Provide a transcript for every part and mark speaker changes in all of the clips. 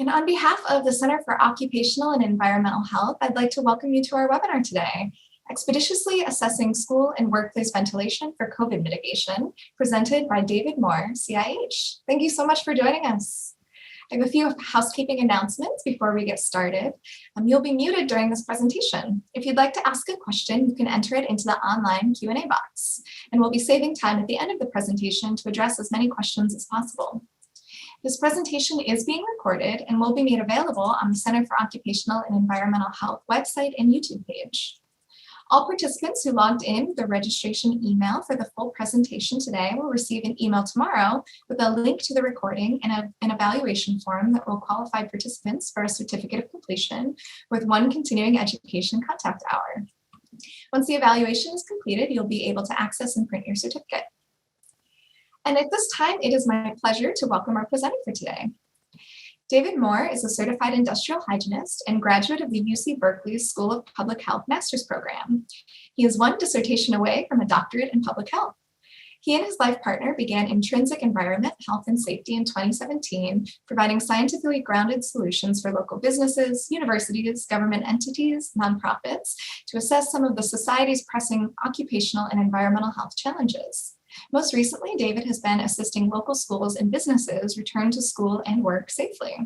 Speaker 1: And on behalf of the Center for Occupational and Environmental Health, I'd like to welcome you to our webinar today, Expeditiously Assessing School and Workplace Ventilation for COVID Mitigation, presented by David Moore, CIH. Thank you so much for joining us. I have a few housekeeping announcements before we get started. You'll be muted during this presentation. If you'd like to ask a question, you can enter it into the online Q&A box, and we'll be saving time at the end of the presentation to address as many questions as possible. This presentation is being recorded and will be made available on the Center for Occupational and Environmental Health website and YouTube page. All participants who logged in with the registration email for the full presentation today will receive an email tomorrow with a link to the recording and an evaluation form that will qualify participants for a certificate of completion with 1 continuing education contact hour. Once the evaluation is completed, you'll be able to access and print your certificate. And at this time, it is my pleasure to welcome our presenter for today. David Moore is a certified industrial hygienist and graduate of the UC Berkeley's School of Public Health Master's Program. He is 1 dissertation away from a doctorate in public health. He and his life partner began Intrinsic Environment, Health and Safety in 2017, providing scientifically grounded solutions for local businesses, universities, government entities, nonprofits, to assess some of the society's pressing occupational and environmental health challenges. Most recently, David has been assisting local schools and businesses return to school and work safely.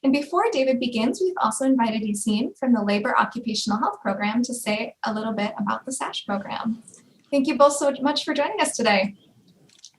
Speaker 1: And before David begins, we've also invited Yassine from the Labor Occupational Health Program to say a little bit about the SASH program. Thank you both so much for joining us today.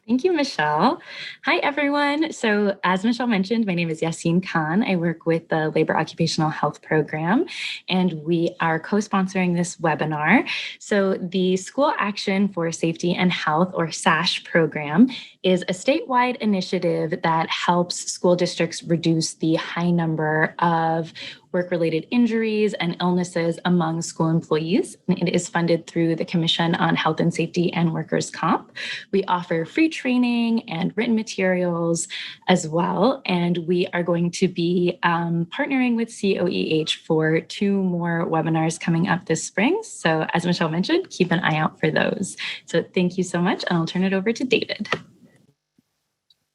Speaker 2: Thank you, Michelle. Hi, everyone. So as Michelle mentioned, my name is Yassine Khan. I work with the Labor Occupational Health Program, and we are co-sponsoring this webinar. So the School Action for Safety and Health, or SASH program, is a statewide initiative that helps school districts reduce the high number of work-related injuries and illnesses among school employees. It is funded through the Commission on Health and Safety and Workers' Comp. We offer free training and written materials as well. And we are going to be partnering with COEH for 2 more webinars coming up this spring. So as Michelle mentioned, keep an eye out for those. So thank you so much, and I'll turn it over to David.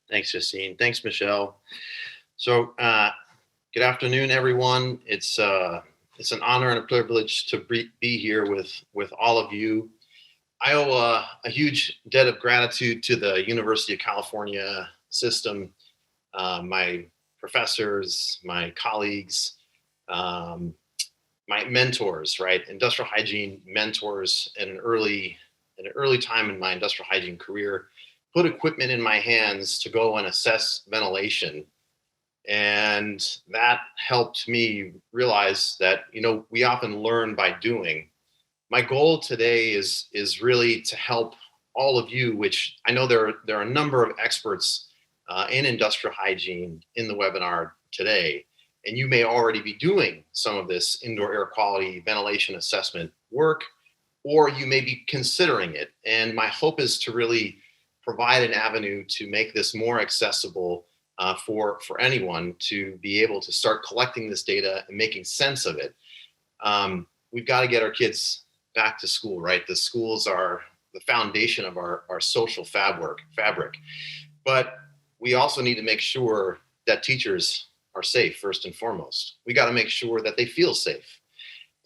Speaker 3: Thanks, Yassine. Thanks, Michelle. So, good afternoon, everyone. It's an honor and a privilege to be here with all of you. I owe a huge debt of gratitude to the University of California system, my professors, my colleagues, my mentors, right? Industrial hygiene mentors at an early time in my industrial hygiene career, put equipment in my hands to go and assess ventilation. And that helped me realize that, we often learn by doing. My goal today is really to help all of you, which I know there are a number of experts in industrial hygiene in the webinar today. And you may already be doing some of this indoor air quality ventilation assessment work, or you may be considering it. And my hope is to really provide an avenue to make this more accessible for anyone to be able to start collecting this data and making sense of it. We've got to get our kids back to school, right? The schools are the foundation of our social fabric. But we also need to make sure that teachers are safe first and foremost. We got to make sure that they feel safe.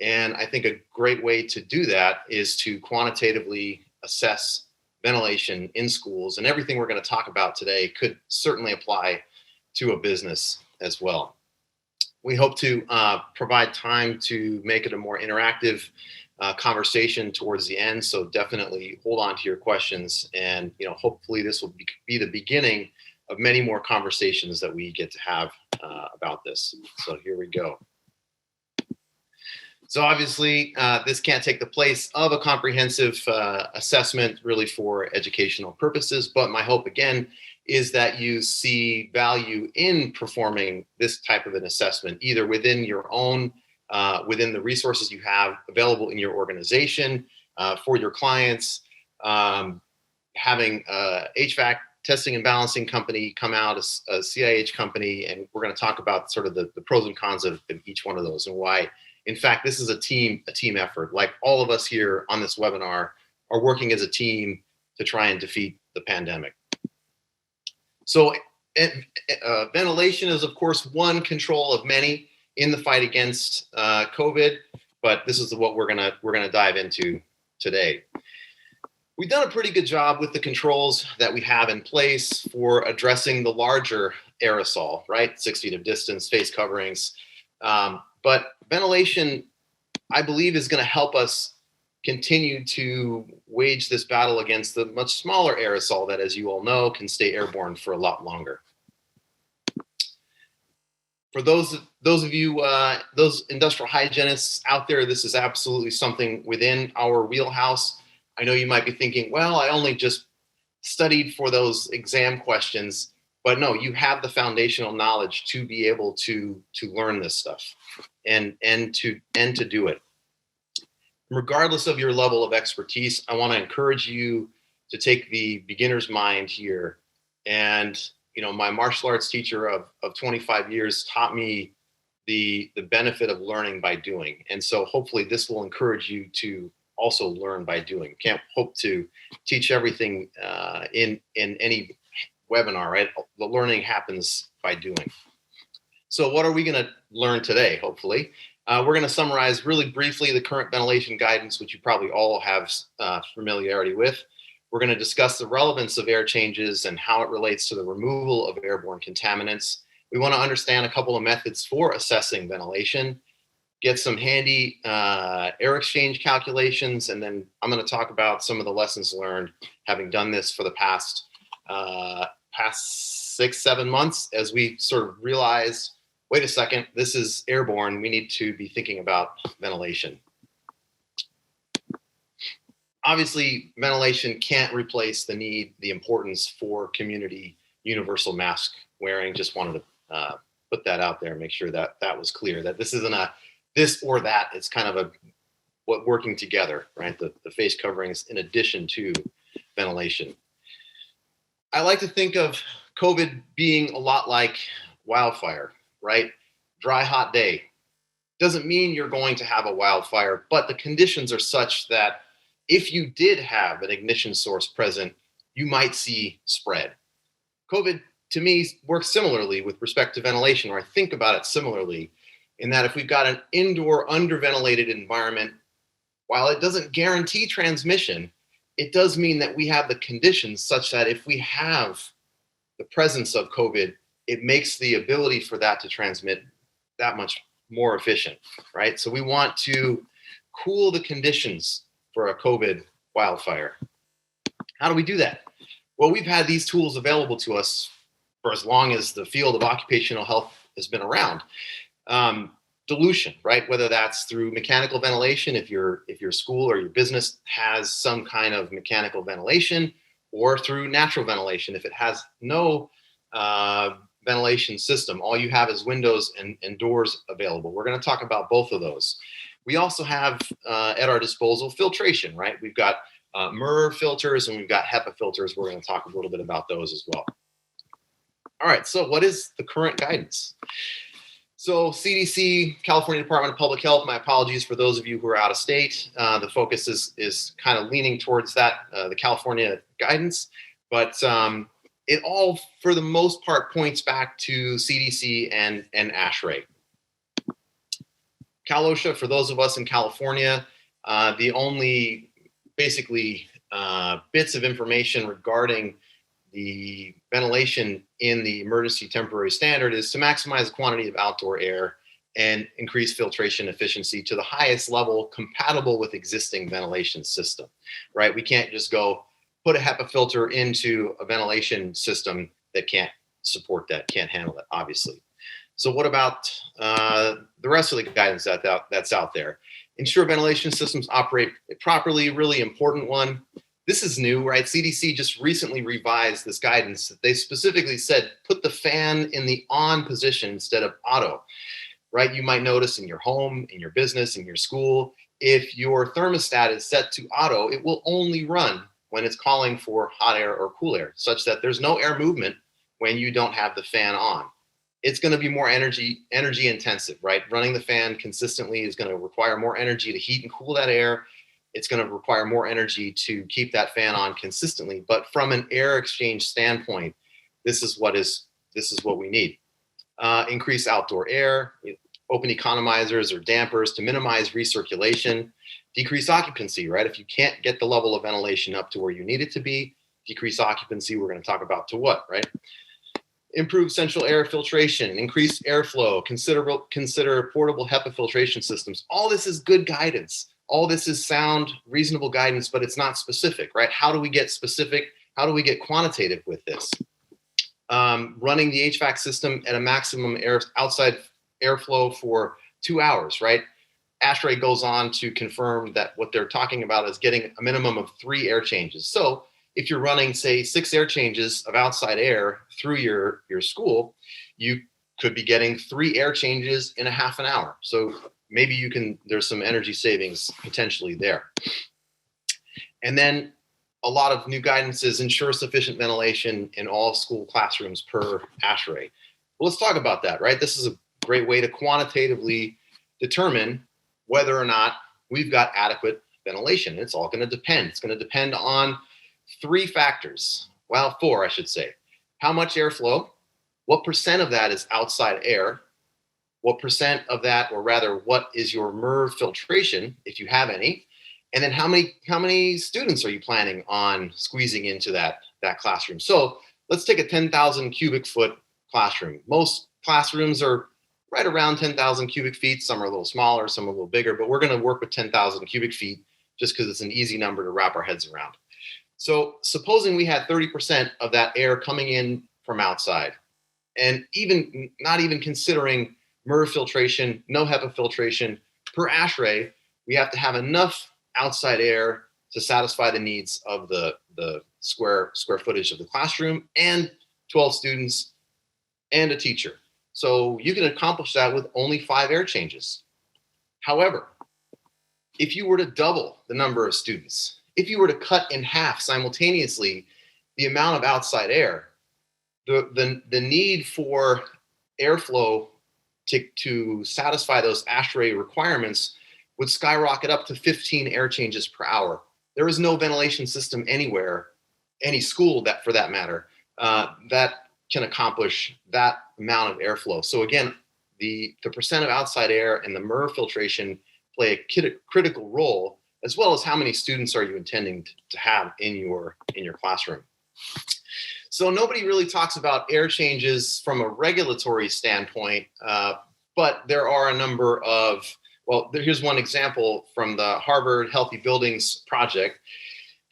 Speaker 3: And I think a great way to do that is to quantitatively assess ventilation in schools, and everything we're going to talk about today could certainly apply to a business as well. We hope to provide time to make it a more interactive conversation towards the end, so definitely hold on to your questions, and hopefully this will be the beginning of many more conversations that we get to have about this. So here we go. So obviously, this can't take the place of a comprehensive assessment really for educational purposes, but my hope again is that you see value in performing this type of an assessment, either within your own, within the resources you have available in your organization, for your clients, having a HVAC testing and balancing company come out, a CIH company, and we're going to talk about sort of the pros and cons of each one of those and why. In fact, this is a team effort. Like all of us here on this webinar are working as a team to try and defeat the pandemic. So ventilation is, of course, one control of many in the fight against COVID, but this is what we're gonna dive into today. We've done a pretty good job with the controls that we have in place for addressing the larger aerosol, right? 6 feet of distance, face coverings. But ventilation, I believe, is going to help us continue to wage this battle against the much smaller aerosol that, as you all know, can stay airborne for a lot longer. For those of you, those industrial hygienists out there, this is absolutely something within our wheelhouse. I know you might be thinking, well, I only just studied for those exam questions, but no, you have the foundational knowledge to be able to learn this stuff and to do it. Regardless of your level of expertise, I want to encourage you to take the beginner's mind here. And my martial arts teacher of 25 years taught me the benefit of learning by doing. And so hopefully this will encourage you to also learn by doing. Can't hope to teach everything in any webinar, right? The learning happens by doing. So what are we going to learn today, hopefully? We're going to summarize really briefly the current ventilation guidance, which you probably all have familiarity with. We're going to discuss the relevance of air changes and how it relates to the removal of airborne contaminants. We want to understand a couple of methods for assessing ventilation, get some handy air exchange calculations, and then I'm going to talk about some of the lessons learned having done this for the past 6-7 months as we sort of realized, wait a second, this is airborne. We need to be thinking about ventilation. Obviously, ventilation can't replace the importance for community universal mask wearing. Just wanted to put that out there, make sure that that was clear, that this isn't a this or that. It's kind of what working together, right? The face coverings in addition to ventilation. I like to think of COVID being a lot like wildfire, right? Dry, hot day. Doesn't mean you're going to have a wildfire, but the conditions are such that if you did have an ignition source present, you might see spread. COVID, to me, works similarly with respect to ventilation, or I think about it similarly, in that if we've got an indoor underventilated environment, while it doesn't guarantee transmission, it does mean that we have the conditions such that if we have the presence of COVID, it makes the ability for that to transmit that much more efficient, right? So we want to cool the conditions for a COVID wildfire. How do we do that? Well, we've had these tools available to us for as long as the field of occupational health has been around. Dilution, right? Whether that's through mechanical ventilation, if your school or your business has some kind of mechanical ventilation, or through natural ventilation, if it has no ventilation system, all you have is windows and doors available. We're going to talk about both of those. We also have at our disposal filtration, right? We've got MER filters and we've got HEPA filters. We're going to talk a little bit about those as well. All right, so what is the current guidance? So CDC, California Department of Public Health, my apologies for those of you who are out of state. The focus is kind of leaning towards that, the California guidance, but it all, for the most part, points back to CDC and ASHRAE. Cal OSHA, for those of us in California, the only basically bits of information regarding the ventilation in the emergency temporary standard is to maximize the quantity of outdoor air and increase filtration efficiency to the highest level compatible with existing ventilation system, right? We can't just go put a HEPA filter into a ventilation system that can't support that, can't handle it, obviously. So what about the rest of the guidance that's out there? Ensure ventilation systems operate properly, really important one. This is new, right? CDC just recently revised this guidance. They specifically said, put the fan in the on position instead of auto, right? You might notice in your home, in your business, in your school, if your thermostat is set to auto, it will only run when it's calling for hot air or cool air, such that there's no air movement when you don't have the fan on. It's going to be more energy intensive, right? Running the fan consistently is going to require more energy to heat and cool that air. It's going to require more energy to keep that fan on consistently. But from an air exchange standpoint, this is what is this is what we need. Increase outdoor air, open economizers or dampers to minimize recirculation, decrease occupancy, right? If you can't get the level of ventilation up to where you need it to be, decrease occupancy, we're going to talk about to what, right? Improve central air filtration, increase airflow, consider portable HEPA filtration systems. All this is good guidance. All this is sound, reasonable guidance, but it's not specific, right? How do we get specific? How do we get quantitative with this? Running the HVAC system at a maximum outside airflow for 2 hours, right? ASHRAE goes on to confirm that what they're talking about is getting a minimum of 3 air changes. So if you're running, say, 6 air changes of outside air through your school, you could be getting 3 air changes in a half an hour. So maybe there's some energy savings potentially there. And then a lot of new guidance is ensure sufficient ventilation in all school classrooms per ASHRAE. Well, let's talk about that, right? This is a great way to quantitatively determine whether or not we've got adequate ventilation. It's all going to depend. It's going to depend on 3 factors. Well, 4, I should say. How much airflow? What percent of that is outside air? What percent of that, or rather, what is your MERV filtration, if you have any? And then how many students are you planning on squeezing into that classroom? So let's take a 10,000 cubic foot classroom. Most classrooms are right around 10,000 cubic feet. Some are a little smaller, some are a little bigger, but we're going to work with 10,000 cubic feet just because it's an easy number to wrap our heads around. So supposing we had 30% of that air coming in from outside, and not even considering MERV filtration, no HEPA filtration, per ASHRAE, we have to have enough outside air to satisfy the needs of the square footage of the classroom and 12 students and a teacher. So you can accomplish that with only 5 air changes. However, if you were to double the number of students, if you were to cut in half simultaneously the amount of outside air, the need for airflow to satisfy those ASHRAE requirements would skyrocket up to 15 air changes per hour. There is no ventilation system anywhere, any school that, for that matter, that can accomplish that amount of airflow. So again, the percent of outside air and the MERV filtration play a critical role, as well as how many students are you intending to have in your classroom. So nobody really talks about air changes from a regulatory standpoint, but there are a number of, here's one example from the Harvard Healthy Buildings Project.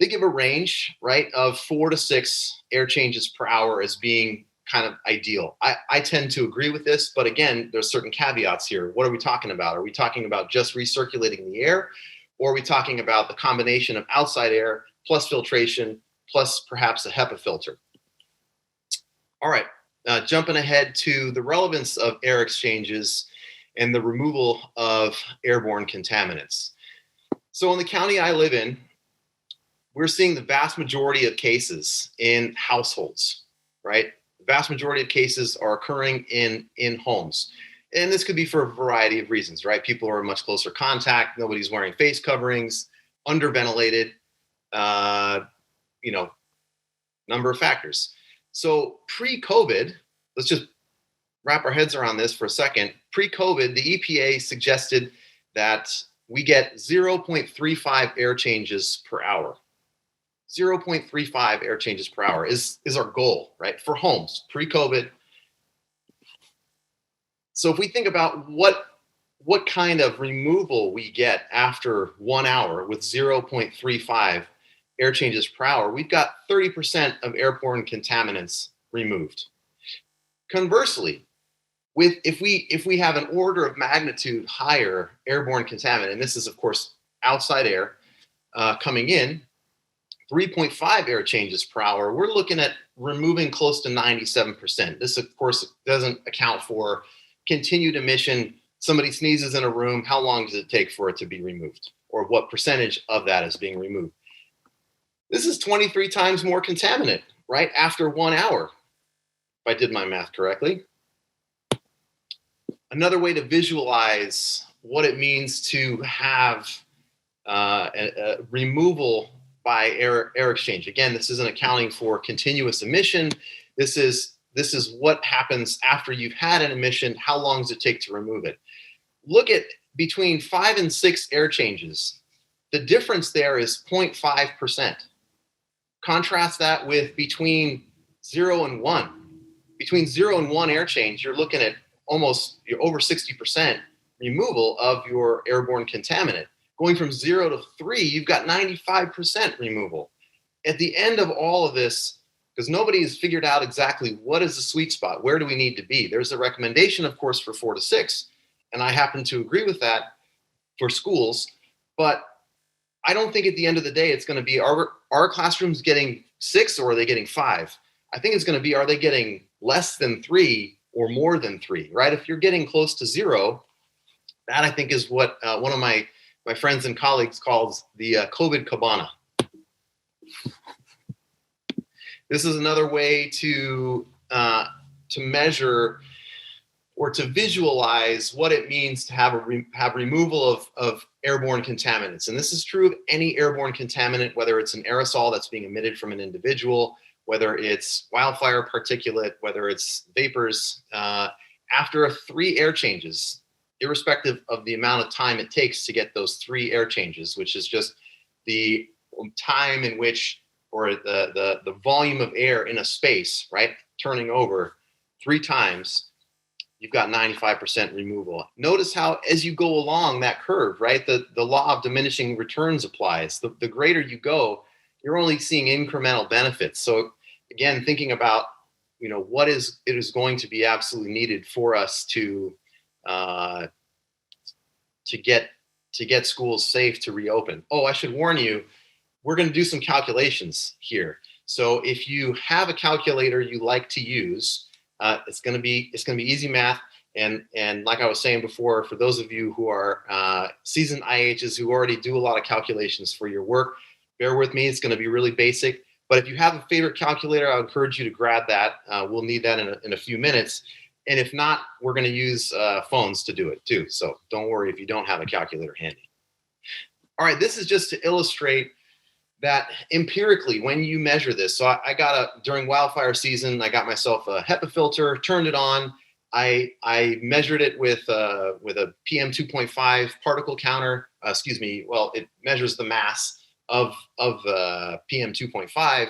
Speaker 3: They give a range, right, of 4 to 6 air changes per hour as being kind of ideal. I tend to agree with this, but again, there's certain caveats here. What are we talking about? Are we talking about just recirculating the air, or are we talking about the combination of outside air plus filtration plus perhaps a HEPA filter? All right, jumping ahead to the relevance of air exchanges and the removal of airborne contaminants. So in the county I live in, we're seeing the vast majority of cases in households, right? The vast majority of cases are occurring in homes. And this could be for a variety of reasons, right? People are in much closer contact, nobody's wearing face coverings, underventilated, number of factors. So pre-COVID, let's just wrap our heads around this for a second. Pre-COVID, the EPA suggested that we get 0.35 air changes per hour. 0.35 air changes per hour is our goal, right? For homes, pre-COVID. So if we think about what kind of removal we get after 1 hour with 0.35 air changes per hour, we've got 30% of airborne contaminants removed. Conversely, if we have an order of magnitude higher airborne contaminant, and this is of course outside air coming in, 3.5 air changes per hour, we're looking at removing close to 97%. This of course doesn't account for continued emission. Somebody sneezes in a room, how long does it take for it to be removed? Or what percentage of that is being removed? This is 23 times more contaminant, right? After 1 hour, if I did my math correctly. Another way to visualize what it means to have a removal by air exchange. Again, this isn't accounting for continuous emission. This is This is what happens after you've had an emission. How long does it take to remove it? Look at between 5 and 6 air changes. The difference there is 0.5%. Contrast that with between 0 and 1. Between 0 and 1 air change, you're looking at almost over 60% removal of your airborne contaminant. Going from 0 to 3, you've got 95% removal. At the end of all of this, because nobody has figured out exactly what is the sweet spot, where do we need to be? There's a recommendation, of course, for 4 to 6, and I happen to agree with that for schools, but I don't think at the end of the day it's going to be, are classrooms getting 6 or are they getting 5? I think it's going to be, are they getting less than 3 or more than 3, right? If you're getting close to 0, that I think is what one of my friends and colleagues calls the COVID cabana. This is another way to measure or to visualize what it means to have removal of airborne contaminants. And this is true of any airborne contaminant, whether it's an aerosol that's being emitted from an individual, whether it's wildfire particulate, whether it's vapors. After 3 air changes, irrespective of the amount of time it takes to get those 3 air changes, which is just the time in which, or the volume of air in a space, right, turning over 3 times, you've got 95% removal. Notice how, as you go along that curve, right, the law of diminishing returns applies. The greater you go, you're only seeing incremental benefits. So again, thinking about, what it is going to be absolutely needed for us to get schools safe to reopen. Oh, I should warn you, we're going to do some calculations here. So if you have a calculator you like to use, it's going to be easy math. And like I was saying before, for those of you who are seasoned IHs who already do a lot of calculations for your work, bear with me. It's going to be really basic. But if you have a favorite calculator, I would encourage you to grab that. We'll need that in a few minutes. And if not, we're going to use phones to do it too. So don't worry if you don't have a calculator handy. All right, this is just to illustrate that empirically, when you measure this, so during wildfire season, I got myself a HEPA filter, turned it on. I measured it with a PM 2.5 particle counter. It measures the mass of PM 2.5,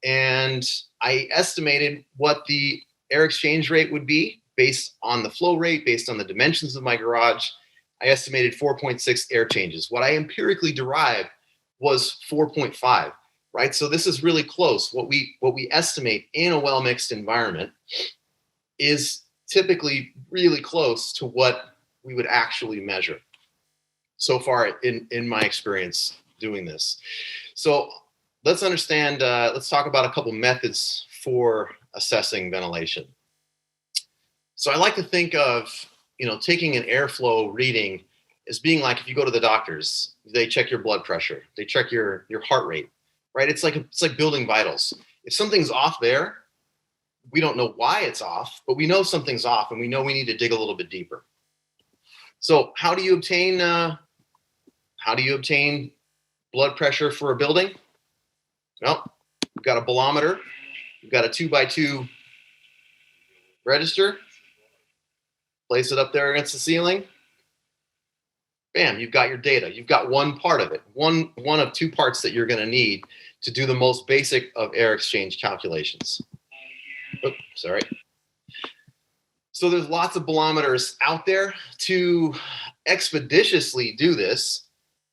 Speaker 3: and I estimated what the air exchange rate would be based on the flow rate, based on the dimensions of my garage. I estimated 4.6 air changes. What I empirically derived was 4.5, right? So this is really close. What we estimate in a well-mixed environment is typically really close to what we would actually measure so far in my experience doing this. So let's talk about a couple methods for assessing ventilation. So I like to think of, taking an airflow reading as being like if you go to the doctors, they check your blood pressure, they check your heart rate, right? It's like building vitals. If something's off there, we don't know why it's off, but we know something's off and we know we need to dig a little bit deeper. So how do you obtain blood pressure for a building? Well, we've got a bolometer, we've got a 2x2 register, place it up there against the ceiling. Bam, you've got your data. You've got one part of it, one of 2 parts that you're going to need to do the most basic of air exchange calculations. Oops, sorry. So there's lots of bolometers out there. To expeditiously do this,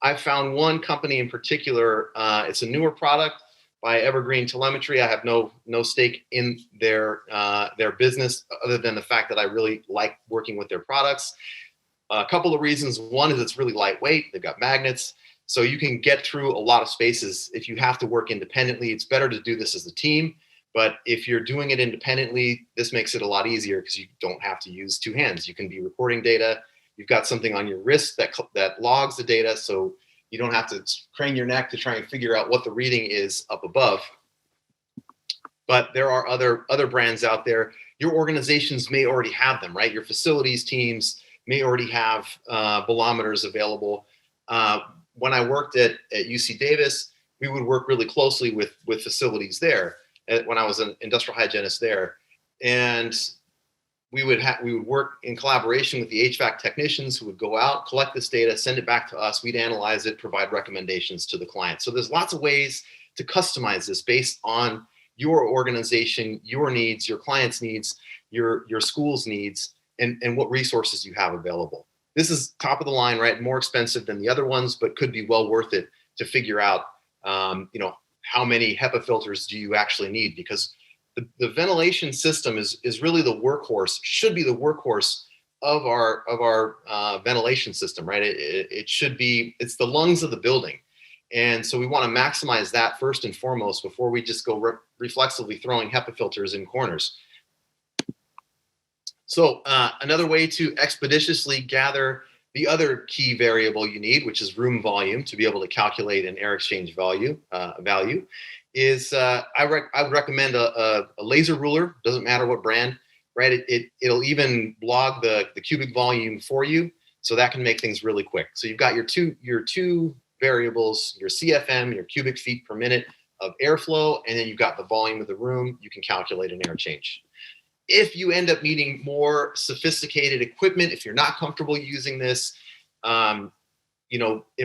Speaker 3: I found one company in particular. It's a newer product by Evergreen Telemetry. I have no stake in their business other than the fact that I really like working with their products. A couple of reasons. One is it's really lightweight. They've got magnets, so you can get through a lot of spaces. If you have to work independently, it's better to do this as a team. But if you're doing it independently, this makes it a lot easier because you don't have to use 2 hands. You can be recording data. You've got something on your wrist that logs the data, so you don't have to crane your neck to try and figure out what the reading is up above. But there are other brands out there. Your organizations may already have them, right? Your facilities teams may already have bolometers available. When I worked at UC Davis, we would work really closely with facilities there. When I was an industrial hygienist there, And we would work in collaboration with the HVAC technicians who would go out, collect this data, send it back to us. We'd analyze it, provide recommendations to the client. So there's lots of ways to customize this based on your organization, your needs, your client's needs, your school's needs, and what resources you have available. This is top of the line, right? More expensive than the other ones, but could be well worth it to figure out, how many HEPA filters do you actually need? Because the ventilation system is really the workhorse, should be the workhorse of our ventilation system, right? It should be, it's the lungs of the building. And so we want to maximize that first and foremost before we just go reflexively throwing HEPA filters in corners. So another way to expeditiously gather the other key variable you need, which is room volume, to be able to calculate an air exchange value, is I would recommend a laser ruler. Doesn't matter what brand, right? It'll even log the cubic volume for you, so that can make things really quick. So you've got your two variables, your CFM, your cubic feet per minute of airflow, and then you've got the volume of the room. You can calculate an air change. If you end up needing more sophisticated equipment, if you're not comfortable using this, it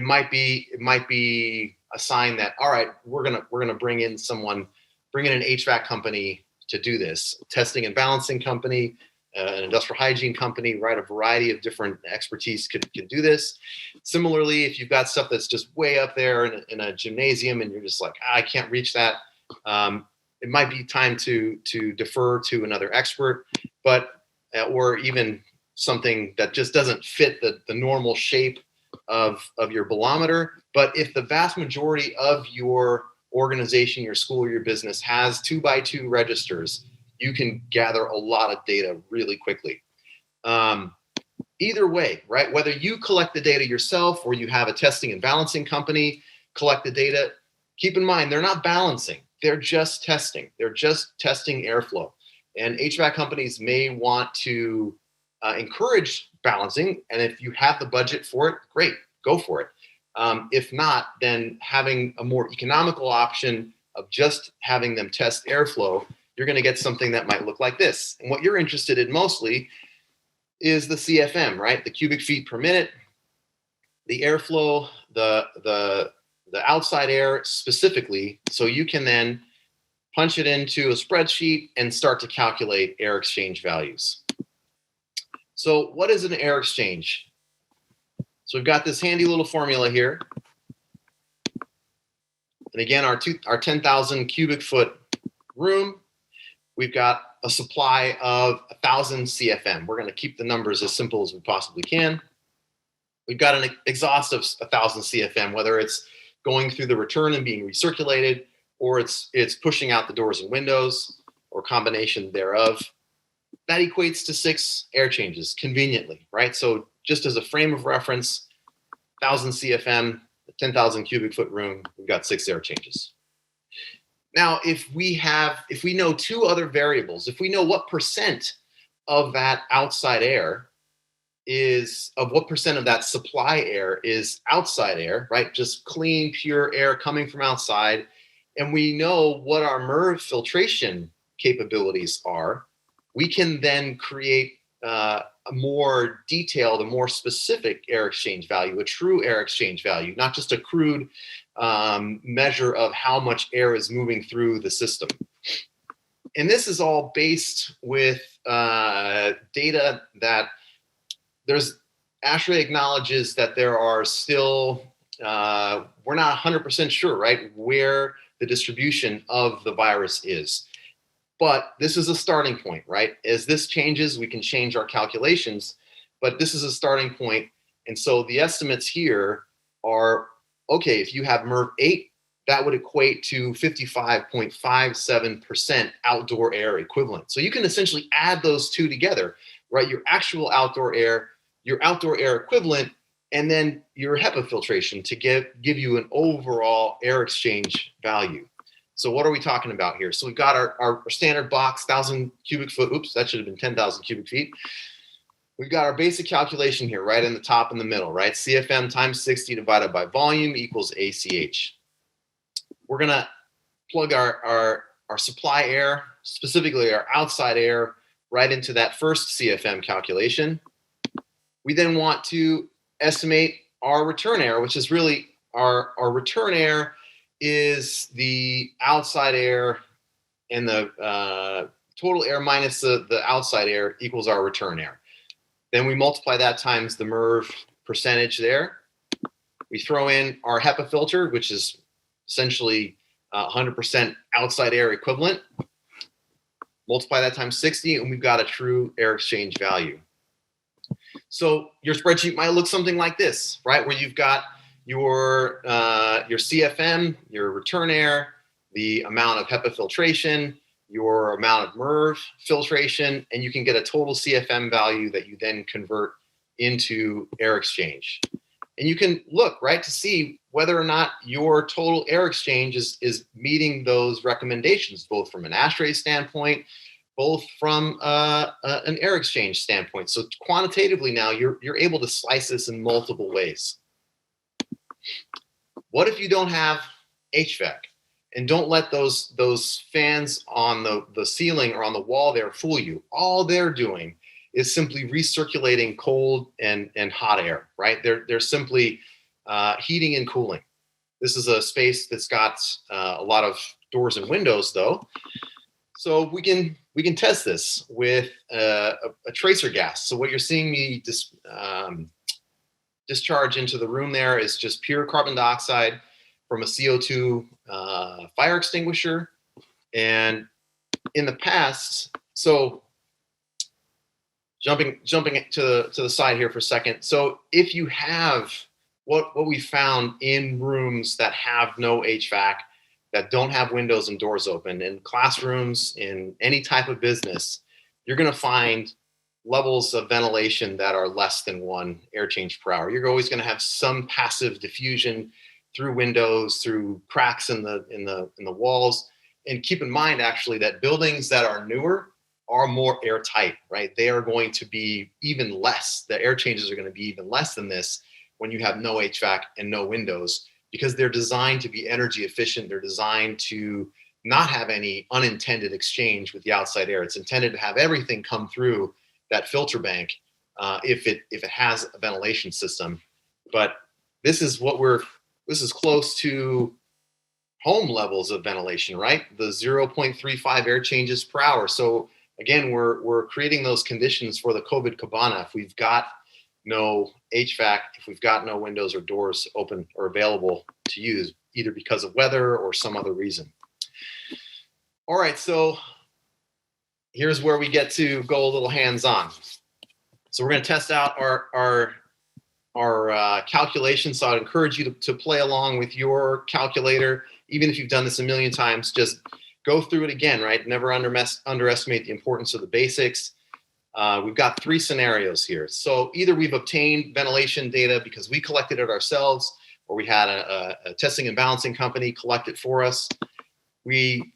Speaker 3: might be a sign that, all right, we're gonna bring in an HVAC company to do this, testing and balancing company, an industrial hygiene company, right? A variety of different expertise could do this. Similarly, if you've got stuff that's just way up there in a gymnasium and you're just like, I can't reach that, it might be time to defer to another expert, or even something that just doesn't fit the normal shape of your bolometer. But if the vast majority of your organization, your school, or your business has 2x2 registers, you can gather a lot of data really quickly. Either way, right? Whether you collect the data yourself or you have a testing and balancing company collect the data, keep in mind, they're not balancing. They're just testing. They're just testing airflow. And HVAC companies may want to encourage balancing. And if you have the budget for it, great, go for it. If not, then having a more economical option of just having them test airflow, you're going to get something that might look like this. And what you're interested in mostly is the CFM, right? The cubic feet per minute, the airflow, the outside air specifically, so you can then punch it into a spreadsheet and start to calculate air exchange values. So what is an air exchange? So we've got this handy little formula here. And again, our 10,000 cubic foot room, we've got a supply of 1,000 CFM. We're going to keep the numbers as simple as we possibly can. We've got an exhaust of 1,000 CFM, whether it's going through the return and being recirculated, or it's pushing out the doors and windows, or combination thereof. That equates to 6 air changes conveniently, right? So just as a frame of reference, 1,000 CFM, 10,000 cubic foot room, we've got 6 air changes. Now, if we know 2 other variables, if we know what percent of that outside air what percent of that supply air is outside air, right? Just clean, pure air coming from outside. And we know what our MERV filtration capabilities are, we can then create a more detailed, a more specific air exchange value, a true air exchange value, not just a crude measure of how much air is moving through the system. And this is all based with data that ASHRAE acknowledges that there are still, we're not 100% sure, right, where the distribution of the virus is. But this is a starting point, right? As this changes, we can change our calculations, but this is a starting point. And so the estimates here are, okay, if you have MERV 8, that would equate to 55.57% outdoor air equivalent. So you can essentially add those two together, right? Your actual outdoor air, your outdoor air equivalent, and then your HEPA filtration to give you an overall air exchange value. So what are we talking about here? So we've got our standard box, 1,000 cubic foot. Oops, that should have been 10,000 cubic feet. We've got our basic calculation here, right in the top and the middle, right? CFM times 60 divided by volume equals ACH. We're going to plug our our supply air, specifically our outside air, right into that first CFM calculation. We then want to estimate our return air, which is really our return air is the outside air, and the total air minus the outside air equals our return air. Then we multiply that times the MERV percentage there. We throw in our HEPA filter, which is essentially 100% outside air equivalent. Multiply that times 60, and we've got a true air exchange value. So your spreadsheet might look something like this, right? Where you've got your CFM, your return air, the amount of HEPA filtration, your amount of MERV filtration, and you can get a total CFM value that you then convert into air exchange. And you can look, right, to see whether or not your total air exchange is meeting those recommendations, both from an ASHRAE standpoint, both from an air exchange standpoint. So quantitatively now, you're able to slice this in multiple ways. What if you don't have HVAC? And don't let those fans on the ceiling or on the wall there fool you. All they're doing is simply recirculating cold and hot air, right? They're simply heating and cooling. This is a space that's got a lot of doors and windows, though. So we can test this with a tracer gas. So what you're seeing me discharge into the room there is just pure carbon dioxide from a CO2 fire extinguisher. And in the past, so jumping to the side here for a second. So if you have what we found in rooms that have no HVAC, that don't have windows and doors open, in classrooms, in any type of business, you're going to find levels of ventilation that are less than 1 air change per hour. You're always going to have some passive diffusion through windows, through cracks in the walls. And keep in mind, actually, that buildings that are newer are more airtight, right? They are going to be even less. The air changes are going to be even less than this when you have no HVAC and no windows, because they're designed to be energy efficient. They're designed to not have any unintended exchange with the outside air. It's intended to have everything come through that filter bank if it has a ventilation system. But this is close to home levels of ventilation, right? The 0.35 air changes per hour. So again, we're creating those conditions for the COVID cabana. If we've got no HVAC, if we've got no windows or doors open or available to use, either because of weather or some other reason. All right, so here's where we get to go a little hands-on. So we're going to test out our calculation. So I'd encourage you to play along with your calculator. Even if you've done this a million times, just go through it again, right? Never underestimate the importance of the basics. We've got 3 scenarios here. So either we've obtained ventilation data because we collected it ourselves, or we had a testing and balancing company collect it for us. We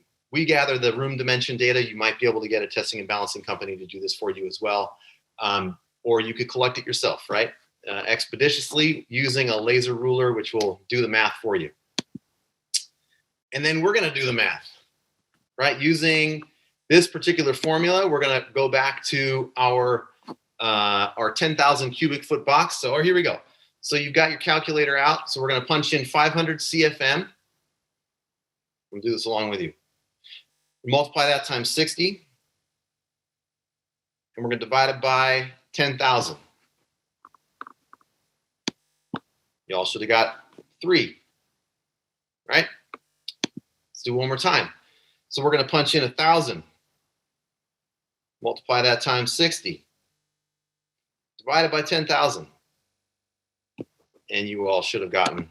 Speaker 3: gather the room dimension data. You might be able to get a testing and balancing company to do this for you as well. Or you could collect it yourself, right? Expeditiously using a laser ruler, which will do the math for you. And then we're going to do the math, right? Using this particular formula, we're going to go back to our 10,000 cubic foot box. So here we go. So you've got your calculator out. So we're going to punch in 500 CFM. We'll do this along with you. Multiply that times 60. And we're going to divide it by 10,000. You all should have got 3, right? Let's do it one more time. So we're going to punch in 1,000. Multiply that times 60. Divide it by 10,000. And you all should have gotten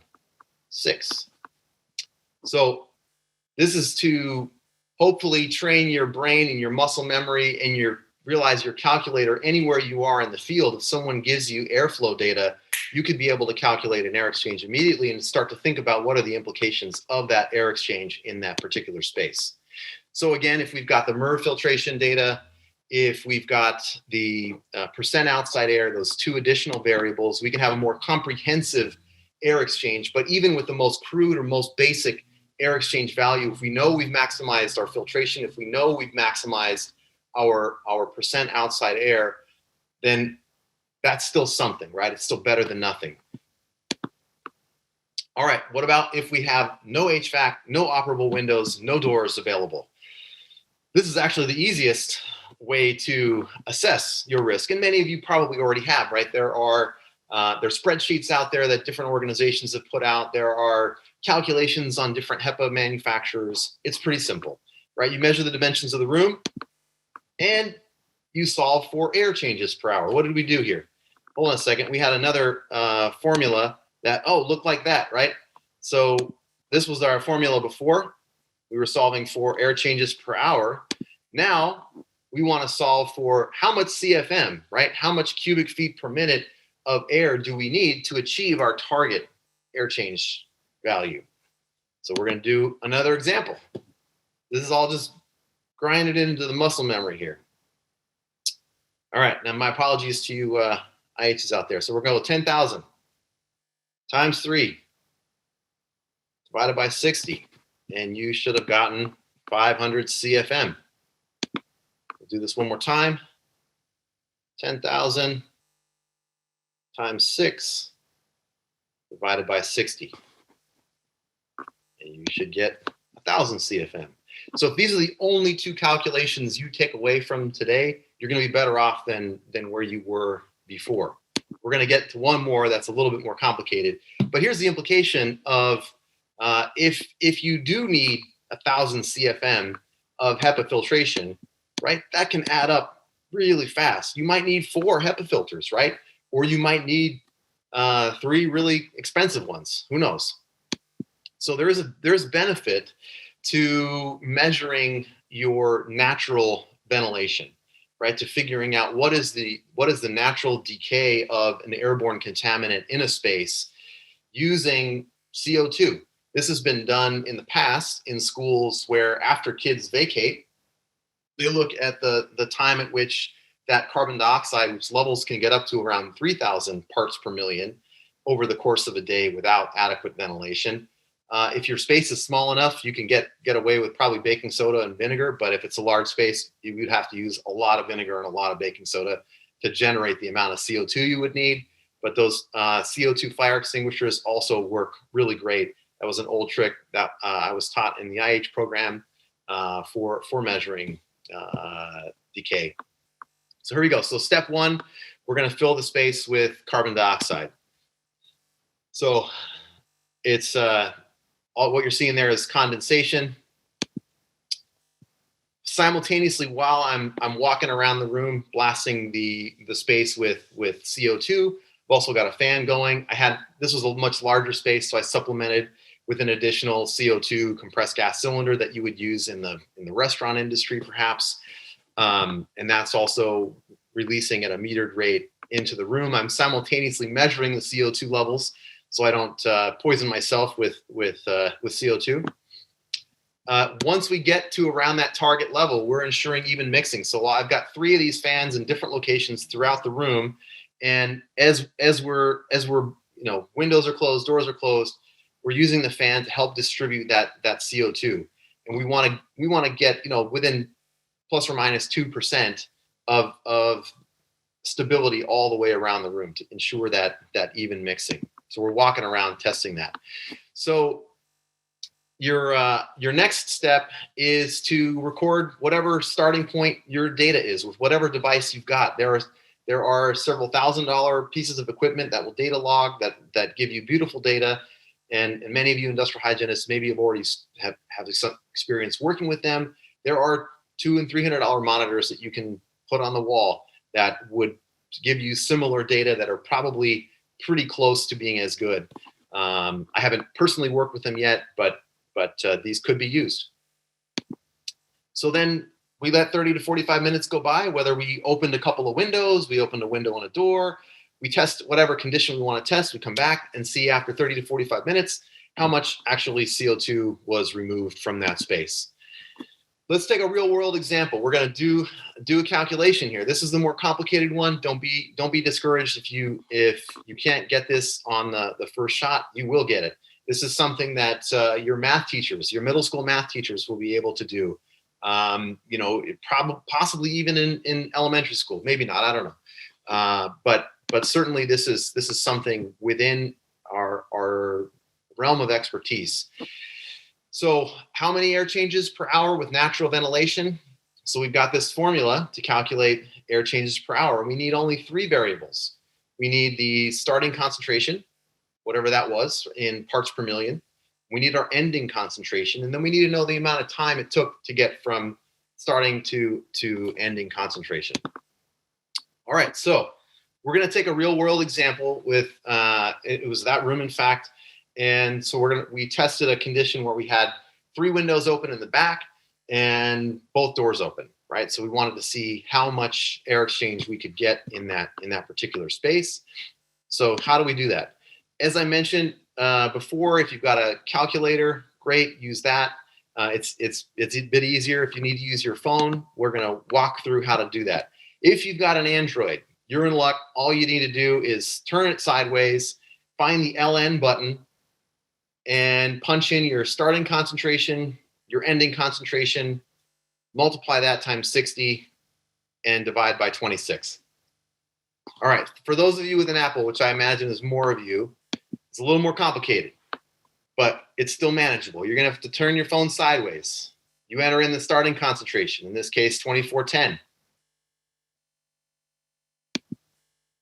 Speaker 3: 6. So this is to hopefully train your brain and your muscle memory and realize your calculator anywhere you are in the field. If someone gives you airflow data, you could be able to calculate an air exchange immediately and start to think about what are the implications of that air exchange in that particular space. So again, if we've got the MERV filtration data, if we've got the percent outside air, those 2 additional variables, we can have a more comprehensive air exchange. But even with the most crude or most basic air exchange value, if we know we've maximized our filtration, if we know we've maximized our percent outside air, then that's still something, right? It's still better than nothing. All right, what about if we have no HVAC, no operable windows, no doors available? This is actually the easiest way to assess your risk, and many of you probably already have, right? There's spreadsheets out there that different organizations have put out. There are calculations on different HEPA manufacturers. It's pretty simple, right? You measure the dimensions of the room and you solve for air changes per hour. What did we do here? Hold on a second. We had another formula that, looked like that, right? So this was our formula before. We were solving for air changes per hour. Now we want to solve for how much CFM, right? How much cubic feet per minute of air do we need to achieve our target air change value? So we're going to do another example. This is all just grinded into the muscle memory here. All right, now my apologies to you IHs out there. So we're going to go 10,000 times 3 divided by 60, and you should have gotten 500 CFM. We'll do this one more time. 10,000 times 6 divided by 60. And you should get 1,000 CFM. So if these are the only two calculations you take away from today, you're going to be better off than where you were before. We're going to get to one more that's a little bit more complicated. But here's the implication of if you do need 1,000 CFM of HEPA filtration, right, that can add up really fast. You might need 4 HEPA filters, right? Or you might need 3 really expensive ones. Who knows? So there's benefit to measuring your natural ventilation, right? To figuring out what is the natural decay of an airborne contaminant in a space using CO2. This has been done in the past in schools where after kids vacate, they look at the time at which that carbon dioxide, which levels can get up to around 3,000 parts per million over the course of a day without adequate ventilation. If your space is small enough, you can get away with probably baking soda and vinegar, but if it's a large space, you would have to use a lot of vinegar and a lot of baking soda to generate the amount of CO2 you would need. But those CO2 fire extinguishers also work really great. That was an old trick that I was taught in the IH program for measuring decay. So here we go. So step 1, we're going to fill the space with carbon dioxide. So it's all what you're seeing there is condensation. Simultaneously, while I'm walking around the room blasting the space with CO2, I've also got a fan going. This was a much larger space, so I supplemented with an additional CO2 compressed gas cylinder that you would use in the restaurant industry, perhaps. And that's also releasing at a metered rate into the room. I'm simultaneously measuring the CO2 levels so I don't poison myself with CO2. Once we get to around that target level, we're ensuring even mixing. So I've got 3 of these fans in different locations throughout the room, and as we're windows are closed, doors are closed, we're using the fan to help distribute that CO2, and we want to get within plus or minus 2% of stability all the way around the room to ensure that even mixing. So we're walking around testing that. So your next step is to record whatever starting point your data is with whatever device you've got. There are several $1,000 pieces of equipment that will data log that give you beautiful data. And many of you industrial hygienists maybe have already have some experience working with them. There are $200 and $300 monitors that you can put on the wall that would give you similar data that are probably pretty close to being as good. I haven't personally worked with them yet, but these could be used. So then we let 30 to 45 minutes go by, whether we opened a couple of windows, we opened a window and a door, we test whatever condition we want to test, we come back and see after 30 to 45 minutes how much actually CO2 was removed from that space. Let's take a real world example. We're going to do a calculation here. This is the more complicated one. Don't be discouraged if you can't get this on the first shot. You will get it. This is something that your math teachers, your middle school math teachers will be able to do. Possibly even in elementary school, maybe not, I don't know. But certainly this is something within our realm of expertise. So how many air changes per hour with natural ventilation? So we've got this formula to calculate air changes per hour. We need only 3 variables. We need the starting concentration, whatever that was in parts per million. We need our ending concentration, and then we need to know the amount of time it took to get from starting to ending concentration. All right, so we're going to take a real world example with, it was that room, in fact. And so we tested a condition where we had 3 windows open in the back and both doors open, right? So we wanted to see how much air exchange we could get in that particular space. So how do we do that? As I mentioned before, if you've got a calculator, great, use that. It's a bit easier if you need to use your phone. We're going to walk through how to do that. If you've got an Android, you're in luck. All you need to do is turn it sideways, find the LN button, and punch in your starting concentration, your ending concentration, multiply that times 60, and divide by 26. All right, for those of you with an Apple, which I imagine is more of you, it's a little more complicated, but it's still manageable. You're gonna have to turn your phone sideways. You enter in the starting concentration, in this case, 2410.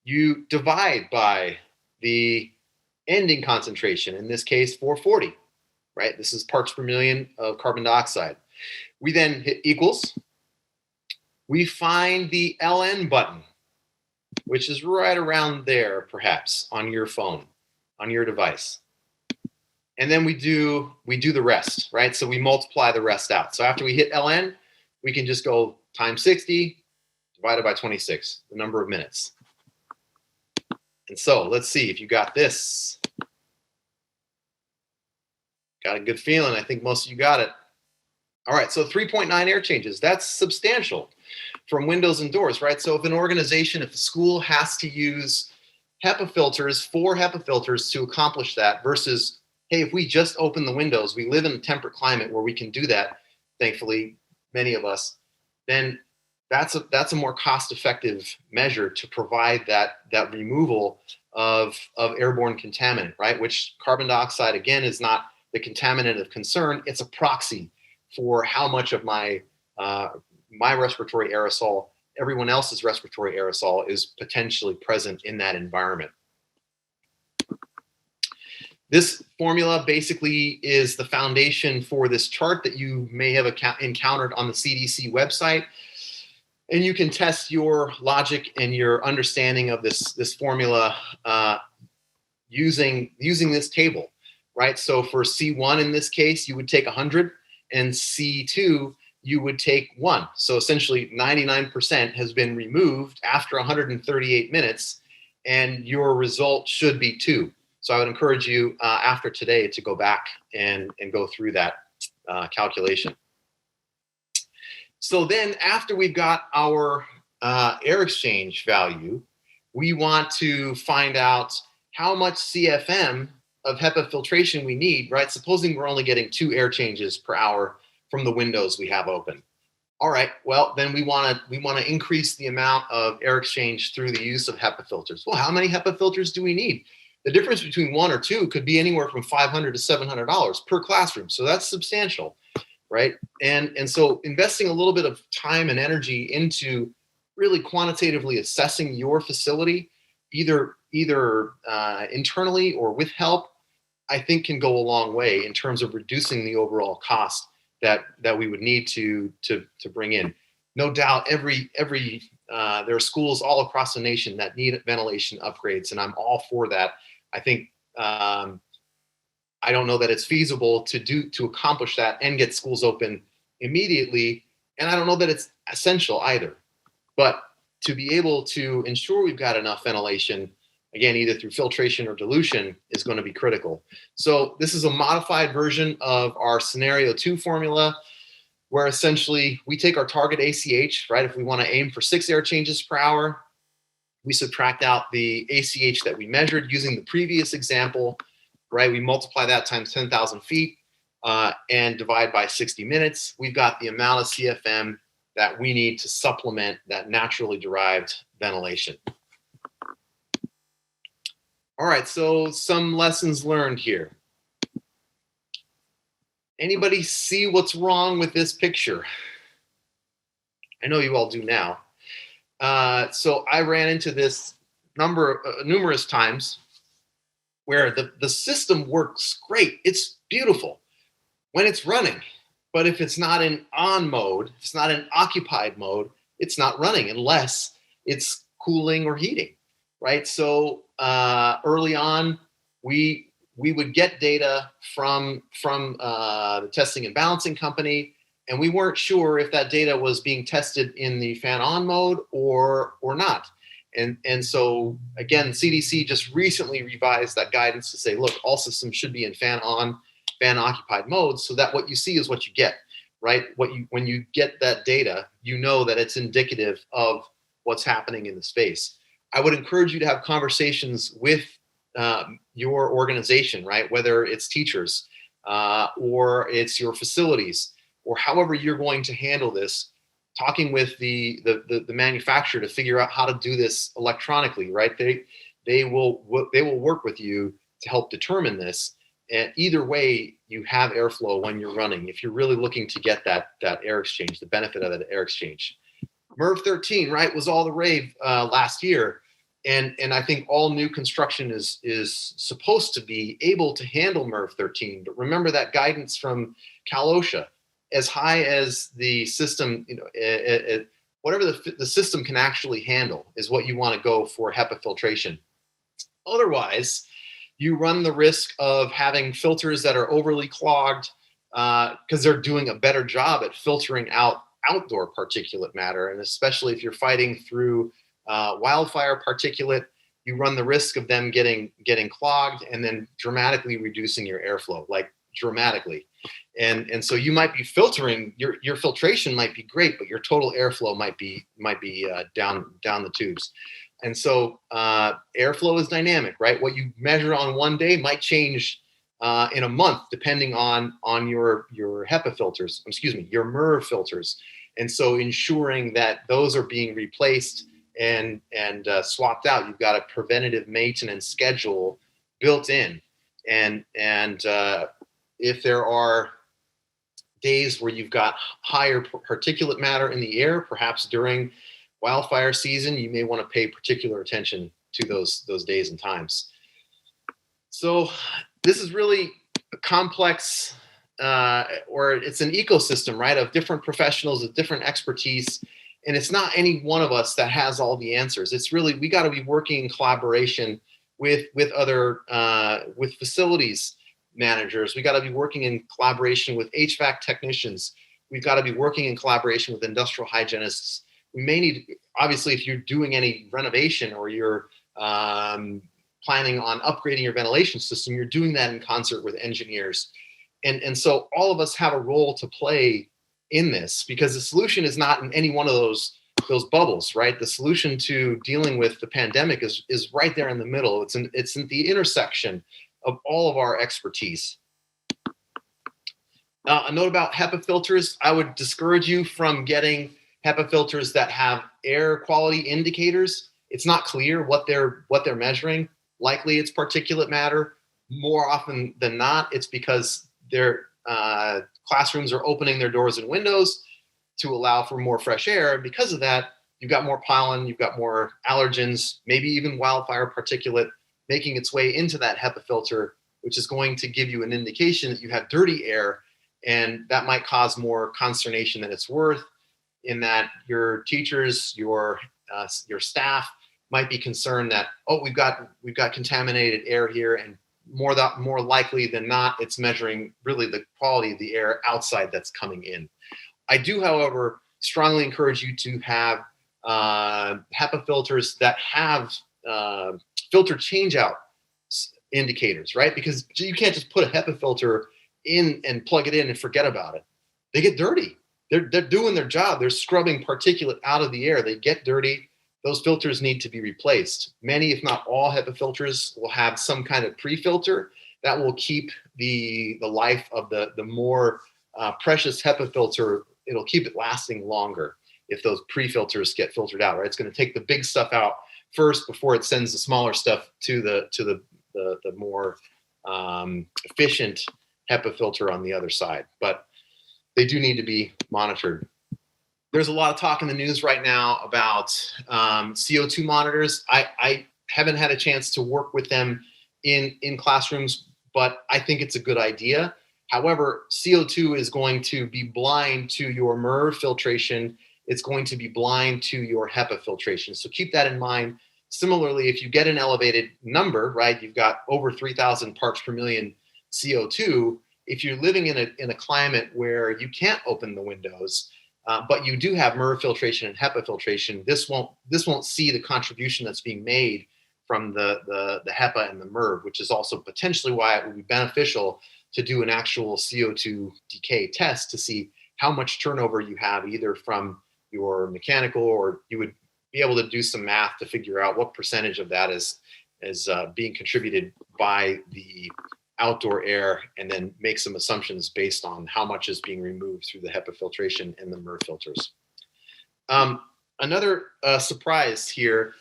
Speaker 3: You divide by the ending concentration, in this case, 440, right? This is parts per million of carbon dioxide. We then hit equals. We find the LN button, which is right around there, perhaps, on your phone, on your device. And then we do the rest, right? So we multiply the rest out. So after we hit LN, we can just go times 60 divided by 26, the number of minutes. And so let's see if you got this. Got a good feeling. I think most of you got it. All right, so 3.9 air changes. That's substantial from windows and doors, right? So if an organization, if a school has to use HEPA filters, 4 HEPA filters to accomplish that versus, hey, if we just open the windows, we live in a temperate climate where we can do that, thankfully, many of us, then that's a more cost-effective measure to provide that removal of airborne contaminant, right? Which carbon dioxide, again, is not the contaminant of concern. It's a proxy for how much of my respiratory aerosol, everyone else's respiratory aerosol, is potentially present in that environment. This formula basically is the foundation for this chart that you may have encountered on the CDC website. And you can test your logic and your understanding of this formula using this table, right? So for C1 in this case, you would take 100, and C2, you would take 1. So essentially 99% has been removed after 138 minutes, and your result should be 2. So I would encourage you after today to go back and go through that calculation. So then after we've got our air exchange value, we want to find out how much CFM of HEPA filtration we need, right? Supposing we're only getting 2 air changes per hour from the windows we have open. All right, well, then we want to increase the amount of air exchange through the use of HEPA filters. Well, how many HEPA filters do we need? The difference between 1 or 2 could be anywhere from $500 to $700 per classroom. So that's substantial. Right. And so investing a little bit of time and energy into really quantitatively assessing your facility, either internally or with help, I think can go a long way in terms of reducing the overall cost that we would need to bring in. No doubt there are schools all across the nation that need ventilation upgrades, and I'm all for that. I think I don't know that it's feasible to accomplish that and get schools open immediately. And I don't know that it's essential either. But to be able to ensure we've got enough ventilation, again, either through filtration or dilution, is going to be critical. So this is a modified version of our scenario 2 formula, where essentially we take our target ACH, right? If we want to aim for 6 air changes per hour, we subtract out the ACH that we measured using the previous example. right? We multiply that times 10,000 feet and divide by 60 minutes. We've got the amount of CFM that we need to supplement that naturally derived ventilation. All right, so some lessons learned here. Anybody see what's wrong with this picture? I know you all do now. So I ran into this numerous times where the system works great. It's beautiful when it's running. But if it's not in on mode, if it's not in occupied mode, it's not running unless it's cooling or heating, right? So early on, we would get data from the testing and balancing company, and we weren't sure if that data was being tested in the fan on mode or not. And so again, CDC just recently revised that guidance to say, look, all systems should be in fan on, fan occupied mode, so that what you see is what you get, right? When you get that data, you know that it's indicative of what's happening in the space. I would encourage you to have conversations with your organization, right? Whether it's teachers or it's your facilities, or however you're going to handle this, talking with the manufacturer to figure out how to do this electronically, right? They will work with you to help determine this. And either way, you have airflow when you're running, if you're really looking to get that air exchange, the benefit of that air exchange. MERV 13, right, was all the rave last year. And I think all new construction is supposed to be able to handle MERV 13. But remember that guidance from Cal OSHA, as high as the system, whatever the system can actually handle is what you want to go for HEPA filtration. Otherwise, you run the risk of having filters that are overly clogged because they're doing a better job at filtering out outdoor particulate matter. And especially if you're fighting through wildfire particulate, you run the risk of them getting clogged and then dramatically reducing your airflow, like dramatically. And so you might be filtering, your filtration might be great, but your total airflow might be down the tubes. And so airflow is dynamic, right? What you measure on one day might change in a month, depending on your HEPA filters, your MERV filters. And so ensuring that those are being replaced and swapped out, you've got a preventative maintenance schedule built in. And if there are days where you've got higher particulate matter in the air, perhaps during wildfire season, you may want to pay particular attention to those days and times. So this is really a complex, or it's an ecosystem, right, of different professionals, of different expertise. And it's not any one of us that has all the answers. It's really, we got to be working in collaboration with other, with facilities managers. We got to be working in collaboration with HVAC technicians. We've got to be working in collaboration with industrial hygienists. We may need, obviously, if you're doing any renovation or you're planning on upgrading your ventilation system, you're doing that in concert with engineers. And so all of us have a role to play in this, because the solution is not in any one of those bubbles, right? The solution to dealing with the pandemic is right there in the middle. It's in the intersection of all of our expertise. A note about HEPA filters: I would discourage you from getting HEPA filters that have air quality indicators. It's not clear what they're measuring. Likely it's particulate matter. More often than not, it's because their classrooms are opening their doors and windows to allow for more fresh air. And because of that, you've got more pollen, you've got more allergens, maybe even wildfire particulate making its way into that HEPA filter, which is going to give you an indication that you have dirty air. And that might cause more consternation than it's worth, in that your teachers, your staff might be concerned that, oh, we've got contaminated air here, and more likely than not, it's measuring really the quality of the air outside that's coming in. I do, however, strongly encourage you to have HEPA filters that have filter changeout indicators, right? Because you can't just put a HEPA filter in and plug it in and forget about it. They get dirty. They're doing their job. They're scrubbing particulate out of the air. They get dirty. Those filters need to be replaced. Many, if not all, HEPA filters will have some kind of pre-filter, that will keep the life of the more precious HEPA filter. It'll keep it lasting longer if those pre-filters get filtered out, right? It's going to take the big stuff out first before it sends the smaller stuff to the more efficient HEPA filter on the other side. But they do need to be monitored. There's a lot of talk in the news right now about CO2 monitors. I haven't had a chance to work with them in classrooms, but I think it's a good idea. However, CO2 is going to be blind to your MERV filtration. It's going to be blind to your HEPA filtration. So keep that in mind. Similarly, if you get an elevated number, right, you've got over 3,000 parts per million CO2. If you're living in a climate where you can't open the windows, but you do have MERV filtration and HEPA filtration, this won't see the contribution that's being made from the HEPA and the MERV, which is also potentially why it would be beneficial to do an actual CO2 decay test to see how much turnover you have either from your mechanical, or you would be able to do some math to figure out what percentage of that is being contributed by the outdoor air, and then make some assumptions based on how much is being removed through the HEPA filtration and the MERV filters. Another surprise here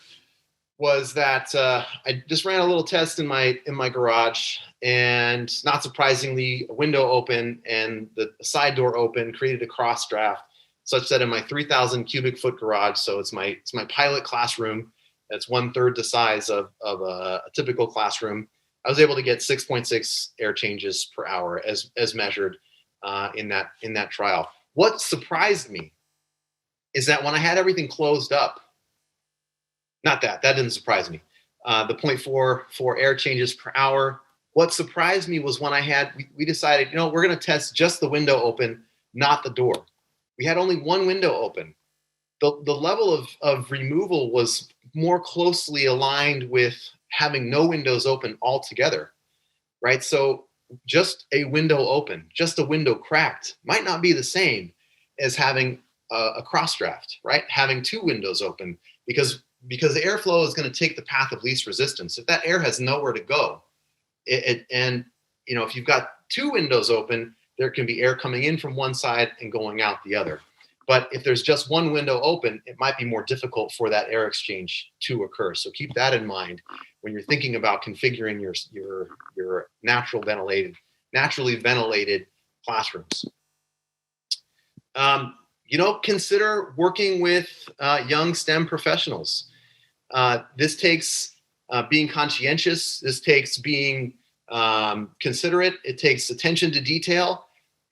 Speaker 3: was that I just ran a little test in my garage, and not surprisingly, a window open and the side door open created a cross draft, such that in my 3,000 cubic foot garage, so it's my pilot classroom, that's 1/3 the size of a typical classroom, I was able to get 6.6 air changes per hour as measured in that trial. What surprised me is that when I had everything closed up, that didn't surprise me. The 0.44 air changes per hour. What surprised me was when we decided, we're going to test just the window open, not the door. We had only one window open. The level of removal was more closely aligned with having no windows open altogether, right? So just a window open, just a window cracked might not be the same as having a cross draft, right? Having two windows open, because the airflow is going to take the path of least resistance. If that air has nowhere to go, if you've got two windows open, there can be air coming in from one side and going out the other. But if there's just one window open, it might be more difficult for that air exchange to occur. So keep that in mind when you're thinking about configuring your naturally ventilated classrooms. Consider working with young STEM professionals. This takes being conscientious. This takes being considerate. It takes attention to detail.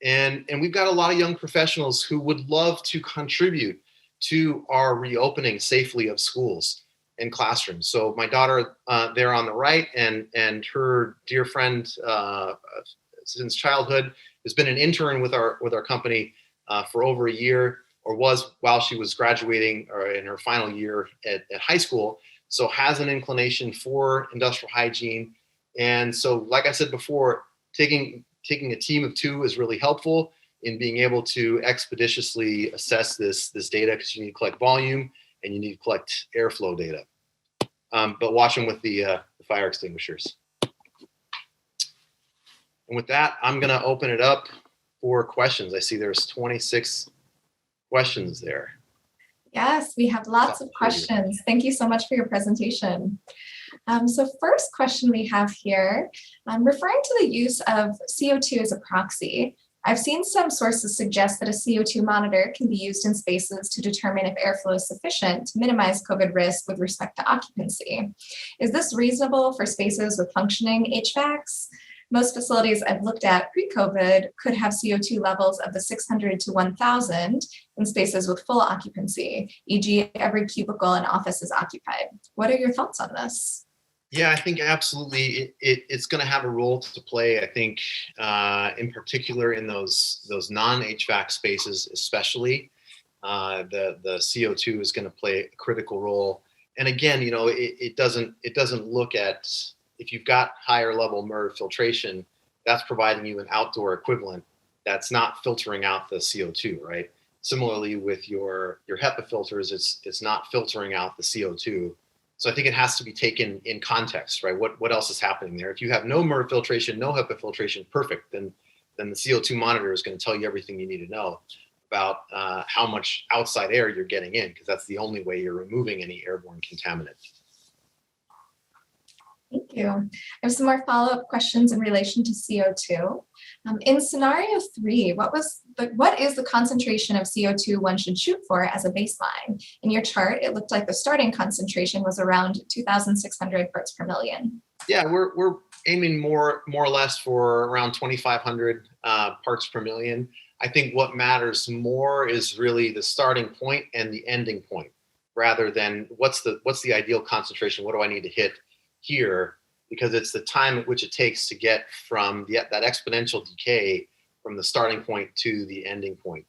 Speaker 3: And we've got a lot of young professionals who would love to contribute to our reopening safely of schools and classrooms. So my daughter there on the right, and her dear friend since childhood, has been an intern with our company for over a year, or was while she was graduating or in her final year at high school. So has an inclination for industrial hygiene. And so, like I said before, taking a team of two is really helpful in being able to expeditiously assess this data, because you need to collect volume and you need to collect airflow data. But watch them with the fire extinguishers. And with that, I'm going to open it up for questions. I see there's 26 questions there.
Speaker 1: Yes, we have lots of questions. Thank you so much for your presentation. So first question we have here, referring to the use of CO2 as a proxy, I've seen some sources suggest that a CO2 monitor can be used in spaces to determine if airflow is sufficient to minimize COVID risk with respect to occupancy. Is this reasonable for spaces with functioning HVACs? Most facilities I've looked at pre-COVID could have CO2 levels of the 600 to 1,000 in spaces with full occupancy, e.g. every cubicle and office is occupied. What are your thoughts on this?
Speaker 3: Yeah, I think absolutely it's going to have a role to play. I think in particular in those non-HVAC spaces, especially the CO2 is going to play a critical role. And again, it doesn't look at, if you've got higher level MERV filtration, that's providing you an outdoor equivalent that's not filtering out the CO2, right? Similarly with your HEPA filters, it's not filtering out the CO2. So I think it has to be taken in context, right? What else is happening there? If you have no MERV filtration, no HEPA filtration, perfect. Then the CO2 monitor is going to tell you everything you need to know about how much outside air you're getting in, because that's the only way you're removing any airborne contaminant.
Speaker 1: Thank you. I have some more follow-up questions in relation to CO2. In scenario 3, what is the concentration of CO2 one should shoot for as a baseline? In your chart, it looked like the starting concentration was around 2,600 parts per million.
Speaker 3: Yeah, we're aiming more or less for around 2,500 parts per million. I think what matters more is really the starting point and the ending point, rather than what's the ideal concentration. What do I need to hit here? Because it's the time at which it takes to get from that exponential decay from the starting point to the ending point.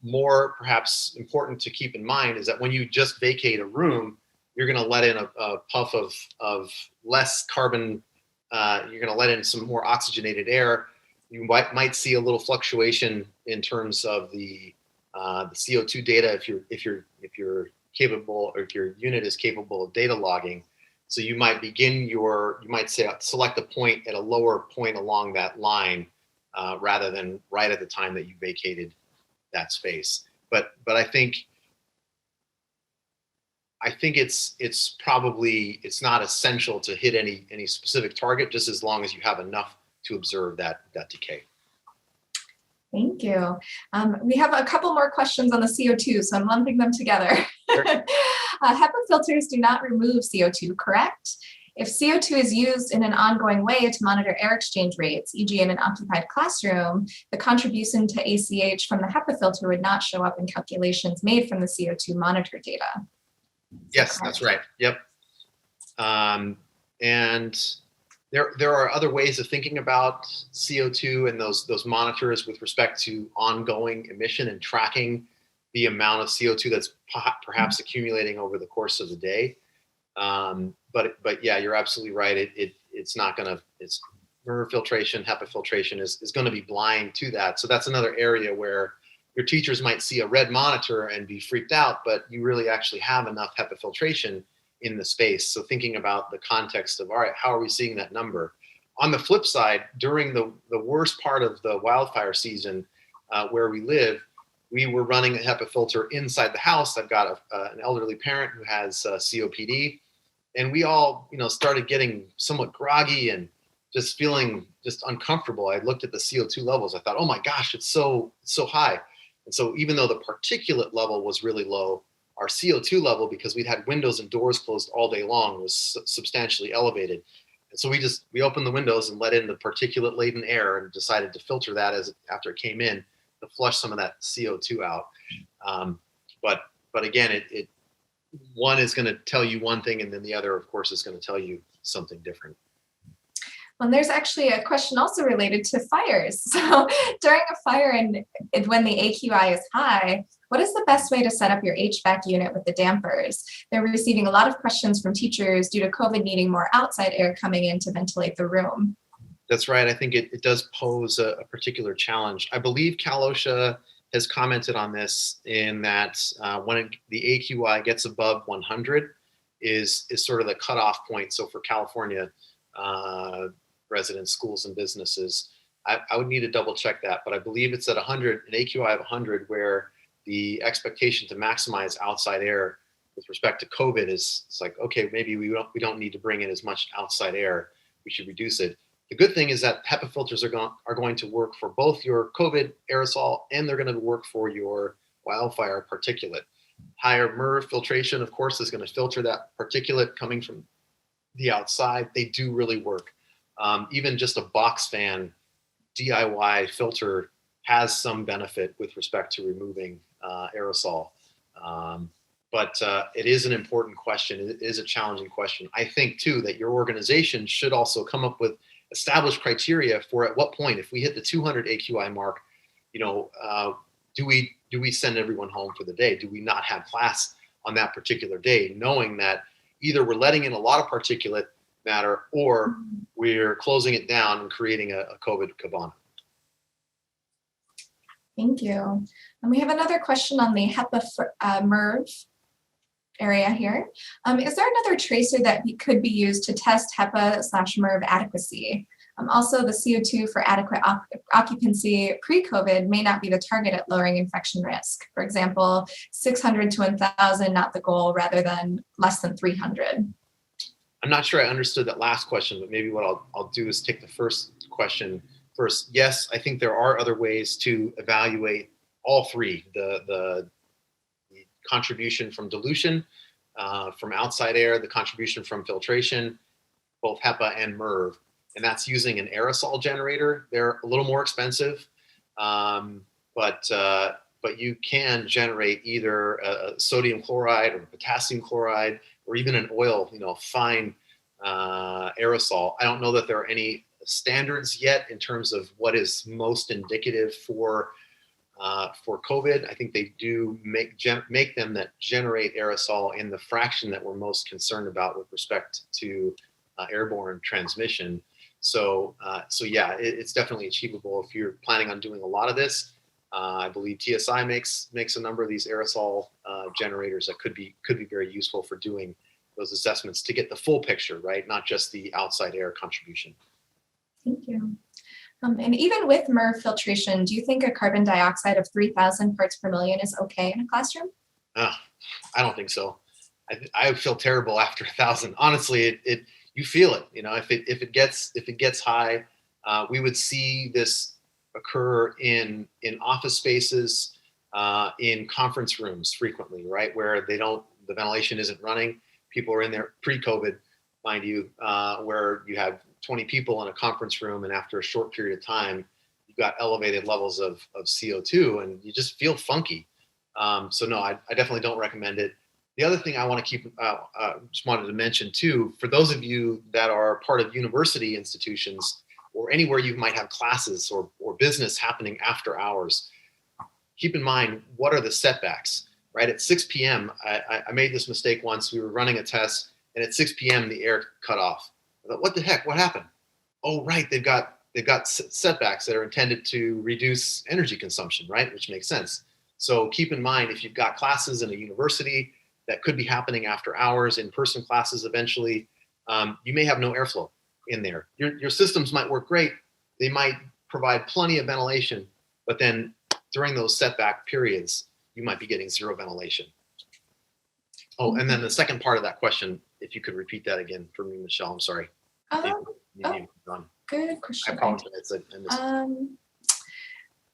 Speaker 3: More perhaps important to keep in mind is that when you just vacate a room, you're going to let in a puff of less carbon. You're going to let in some more oxygenated air. You might see a little fluctuation in terms of the CO2 data if you're capable, or if your unit is capable of data logging. So you might select a point at a lower point along that line rather than right at the time that you vacated that space. But I think it's not essential to hit any specific target, just as long as you have enough to observe that decay.
Speaker 1: Thank you. We have a couple more questions on the CO2, so I'm lumping them together.
Speaker 3: Sure.
Speaker 1: HEPA filters do not remove CO2, correct? If CO2 is used in an ongoing way to monitor air exchange rates, e.g. in an occupied classroom, the contribution to ACH from the HEPA filter would not show up in calculations made from the CO2 monitor data.
Speaker 3: Yes, that's right. Yep. And there are other ways of thinking about CO2 and those monitors with respect to ongoing emission and tracking the amount of CO2 that's perhaps accumulating over the course of the day. But yeah, you're absolutely right. It's not going to, it's MERV filtration, HEPA filtration is going to be blind to that. So that's another area where your teachers might see a red monitor and be freaked out, but you really actually have enough HEPA filtration in the space. So thinking about the context of, all right, how are we seeing that number? On the flip side, during the worst part of the wildfire season where we live, we were running a HEPA filter inside the house. I've got an elderly parent who has COPD, and we all, started getting somewhat groggy and just feeling just uncomfortable. I looked at the CO2 levels. I thought, oh my gosh, it's so high. And so even though the particulate level was really low, our CO2 level, because we'd had windows and doors closed all day long, was substantially elevated. And so we opened the windows and let in the particulate laden air and decided to filter that after it came in to flush some of that CO2 out. But again, one is going to tell you one thing, and then the other, of course, is going to tell you something different.
Speaker 1: Well, there's actually a question also related to fires. So during a fire and when the AQI is high, what is the best way to set up your HVAC unit with the dampers? They're receiving a lot of questions from teachers due to COVID needing more outside air coming in to ventilate the room.
Speaker 3: That's right. I think it does pose a particular challenge. I believe Cal OSHA has commented on this in that when the AQI gets above 100 is sort of the cutoff point. So for California residents, schools, and businesses, I would need to double check that, but I believe it's at 100, an AQI of 100, where the expectation to maximize outside air with respect to COVID is, it's like, okay, maybe we don't need to bring in as much outside air. We should reduce it. The good thing is that HEPA filters are going to work for both your COVID aerosol and they're going to work for your wildfire particulate. Higher MERV filtration, of course, is going to filter that particulate coming from the outside. They do really work. Even just a box fan DIY filter has some benefit with respect to removing aerosol. But it is an important question. It is a challenging question. I think, too, that your organization should also come up with established criteria for at what point, if we hit the 200 AQI mark, do we send everyone home for the day? Do we not have class on that particular day, knowing that either we're letting in a lot of particulate matter or we're closing it down and creating a COVID cabana?
Speaker 1: Thank you. And we have another question on the HEPA MERV. area here. Is there another tracer that could be used to test HEPA/MERV adequacy? Also, the CO2 for adequate occupancy pre-COVID may not be the target at lowering infection risk. For example, 600 to 1,000, not the goal, rather than less than 300.
Speaker 3: I'm not sure I understood that last question, but maybe what I'll do is take the first question first. Yes, I think there are other ways to evaluate all three, the contribution from dilution, from outside air, the contribution from filtration, both HEPA and MERV. And that's using an aerosol generator. They're a little more expensive, but you can generate either a sodium chloride or potassium chloride or even an oil, fine aerosol. I don't know that there are any standards yet in terms of what is most indicative for COVID. I think they do make them that generate aerosol in the fraction that we're most concerned about with respect to airborne transmission. So yeah, it's definitely achievable if you're planning on doing a lot of this. I believe TSI makes a number of these aerosol generators that could be very useful for doing those assessments to get the full picture, right? Not just the outside air contribution.
Speaker 1: Thank you. And even with MERV filtration, do you think a carbon dioxide of 3,000 parts per million is okay in a classroom?
Speaker 3: I don't think so. I feel terrible after 1,000. Honestly, you feel it. If it gets high, we would see this occur in office spaces, in conference rooms frequently, right, where the ventilation isn't running. People are in there pre-COVID, mind you, where you have 20 people in a conference room, and after a short period of time, you've got elevated levels of CO2, and you just feel funky. So no, I definitely don't recommend it. The other thing I want to just wanted to mention too, for those of you that are part of university institutions or anywhere you might have classes or business happening after hours, keep in mind, what are the setbacks, right? At 6 p.m., I made this mistake once. We were running a test, and at 6 p.m., the air cut off. I thought, what the heck? What happened? Oh, right, they've got setbacks that are intended to reduce energy consumption, right? Which makes sense. So keep in mind, if you've got classes in a university that could be happening after hours, in-person classes eventually, you may have no airflow in there. Your systems might work great. They might provide plenty of ventilation, but then during those setback periods, you might be getting zero ventilation. Oh, and then the second part of that question, if you could repeat that again for me, Michelle, I'm sorry.
Speaker 1: Good question.
Speaker 3: I apologize. I missed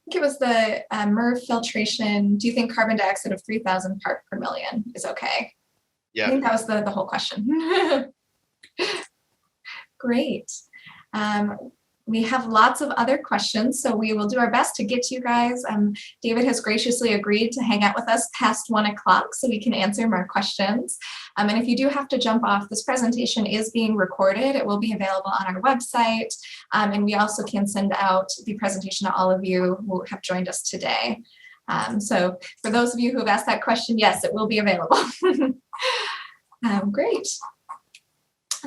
Speaker 1: I think it was the MERV filtration. Do you think carbon dioxide of 3,000 part per million is okay?
Speaker 3: Yeah.
Speaker 1: I think that was the whole question. Great. We have lots of other questions, so we will do our best to get to you guys. David has graciously agreed to hang out with us past 1 o'clock so we can answer more questions. And if you do have to jump off, this presentation is being recorded. It will be available on our website. And we also can send out the presentation to all of you who have joined us today. So for those of you who have asked that question, yes, it will be available. Great.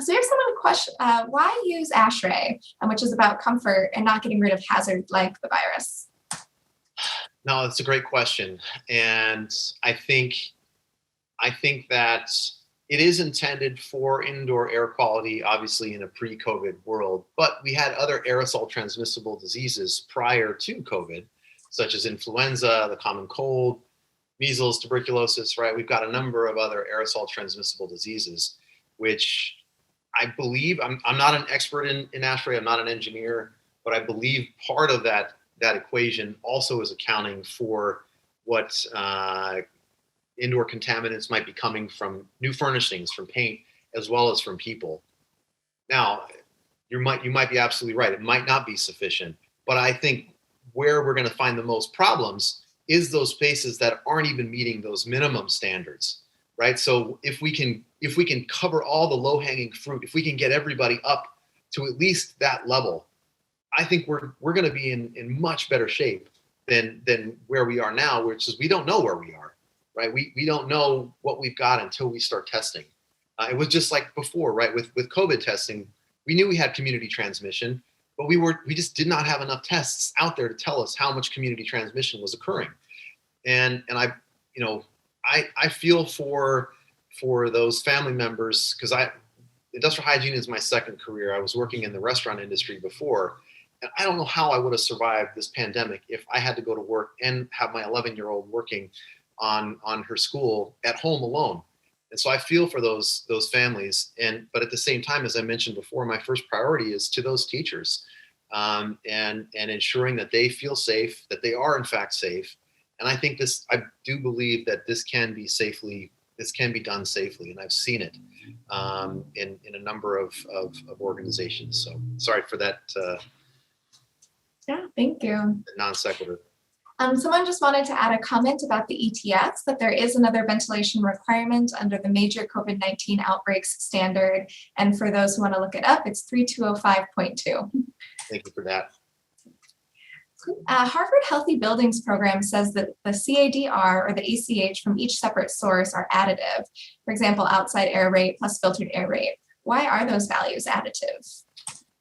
Speaker 1: So here's someone question, why use ASHRAE, which is about comfort and not getting rid of hazard like the virus?
Speaker 3: No, it's a great question. And I think that it is intended for indoor air quality, obviously in a pre-COVID world, but we had other aerosol transmissible diseases prior to COVID, such as influenza, the common cold, measles, tuberculosis, right? We've got a number of other aerosol transmissible diseases, which I believe, I'm not an expert in ASHRAE, I'm not an engineer, but I believe part of that equation also is accounting for what indoor contaminants might be coming from new furnishings, from paint, as well as from people. Now, you might be absolutely right. It might not be sufficient, but I think where we're going to find the most problems is those spaces that aren't even meeting those minimum standards, right? So if we can cover all the low-hanging fruit, if we can get everybody up to at least that level, I think we're going to be in much better shape than where we are now, which is we don't know where we are, right? We don't know what we've got until we start testing. It was just like before, right? With COVID testing, we knew we had community transmission, but we just did not have enough tests out there to tell us how much community transmission was occurring. And I feel for for those family members, because industrial hygiene is my second career. I was working in the restaurant industry before, and I don't know how I would have survived this pandemic if I had to go to work and have my 11-year-old working on her school at home alone. And so I feel for those families. But at the same time, as I mentioned before, my first priority is to those teachers, and ensuring that they feel safe, that they are in fact safe. And I do believe that this can be done safely, and I've seen it in a number of organizations. So sorry for that.
Speaker 1: Yeah, thank you.
Speaker 3: Non sequitur.
Speaker 1: Someone just wanted to add a comment about the ETS, that there is another ventilation requirement under the major COVID-19 outbreaks standard. And for those who want to look it up, it's 3205.2.
Speaker 3: Thank you for that.
Speaker 1: Harvard Healthy Buildings program says that the CADR or the ACH from each separate source are additive. For example, outside air rate plus filtered air rate. Why are those values additive?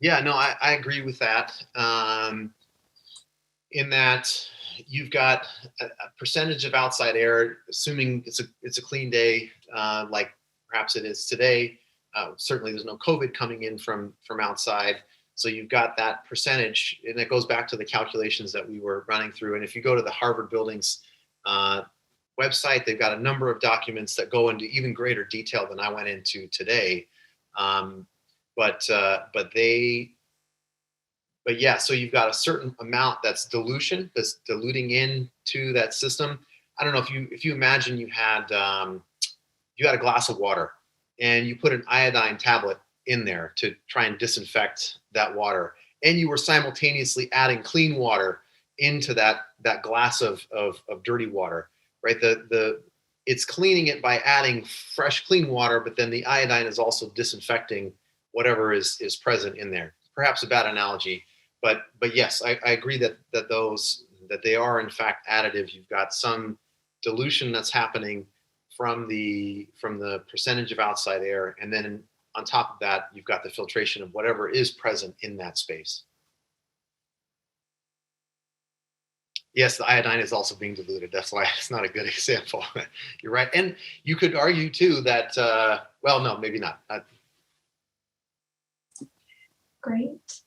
Speaker 3: Yeah, no, I agree with that. In that you've got a percentage of outside air, assuming it's a clean day, like perhaps it is today. Certainly there's no COVID coming in from outside. So you've got that percentage, and it goes back to the calculations that we were running through. And if you go to the Harvard Buildings website, they've got a number of documents that go into even greater detail than I went into today. But yeah, so you've got a certain amount that's dilution, that's diluting into that system. I don't know if you imagine you had a glass of water and you put an iodine tablet in there to try and disinfect that water, and you were simultaneously adding clean water into that glass of dirty water, right? It's cleaning it by adding fresh, clean water, but then the iodine is also disinfecting whatever is present in there. Perhaps a bad analogy, but yes, I agree that they are in fact additive. You've got some dilution that's happening from the percentage of outside air, and then on top of that, you've got the filtration of whatever is present in that space. Yes, the iodine is also being diluted. That's why it's not a good example. You're right. And you could argue too that, well, no, maybe not.
Speaker 1: Great.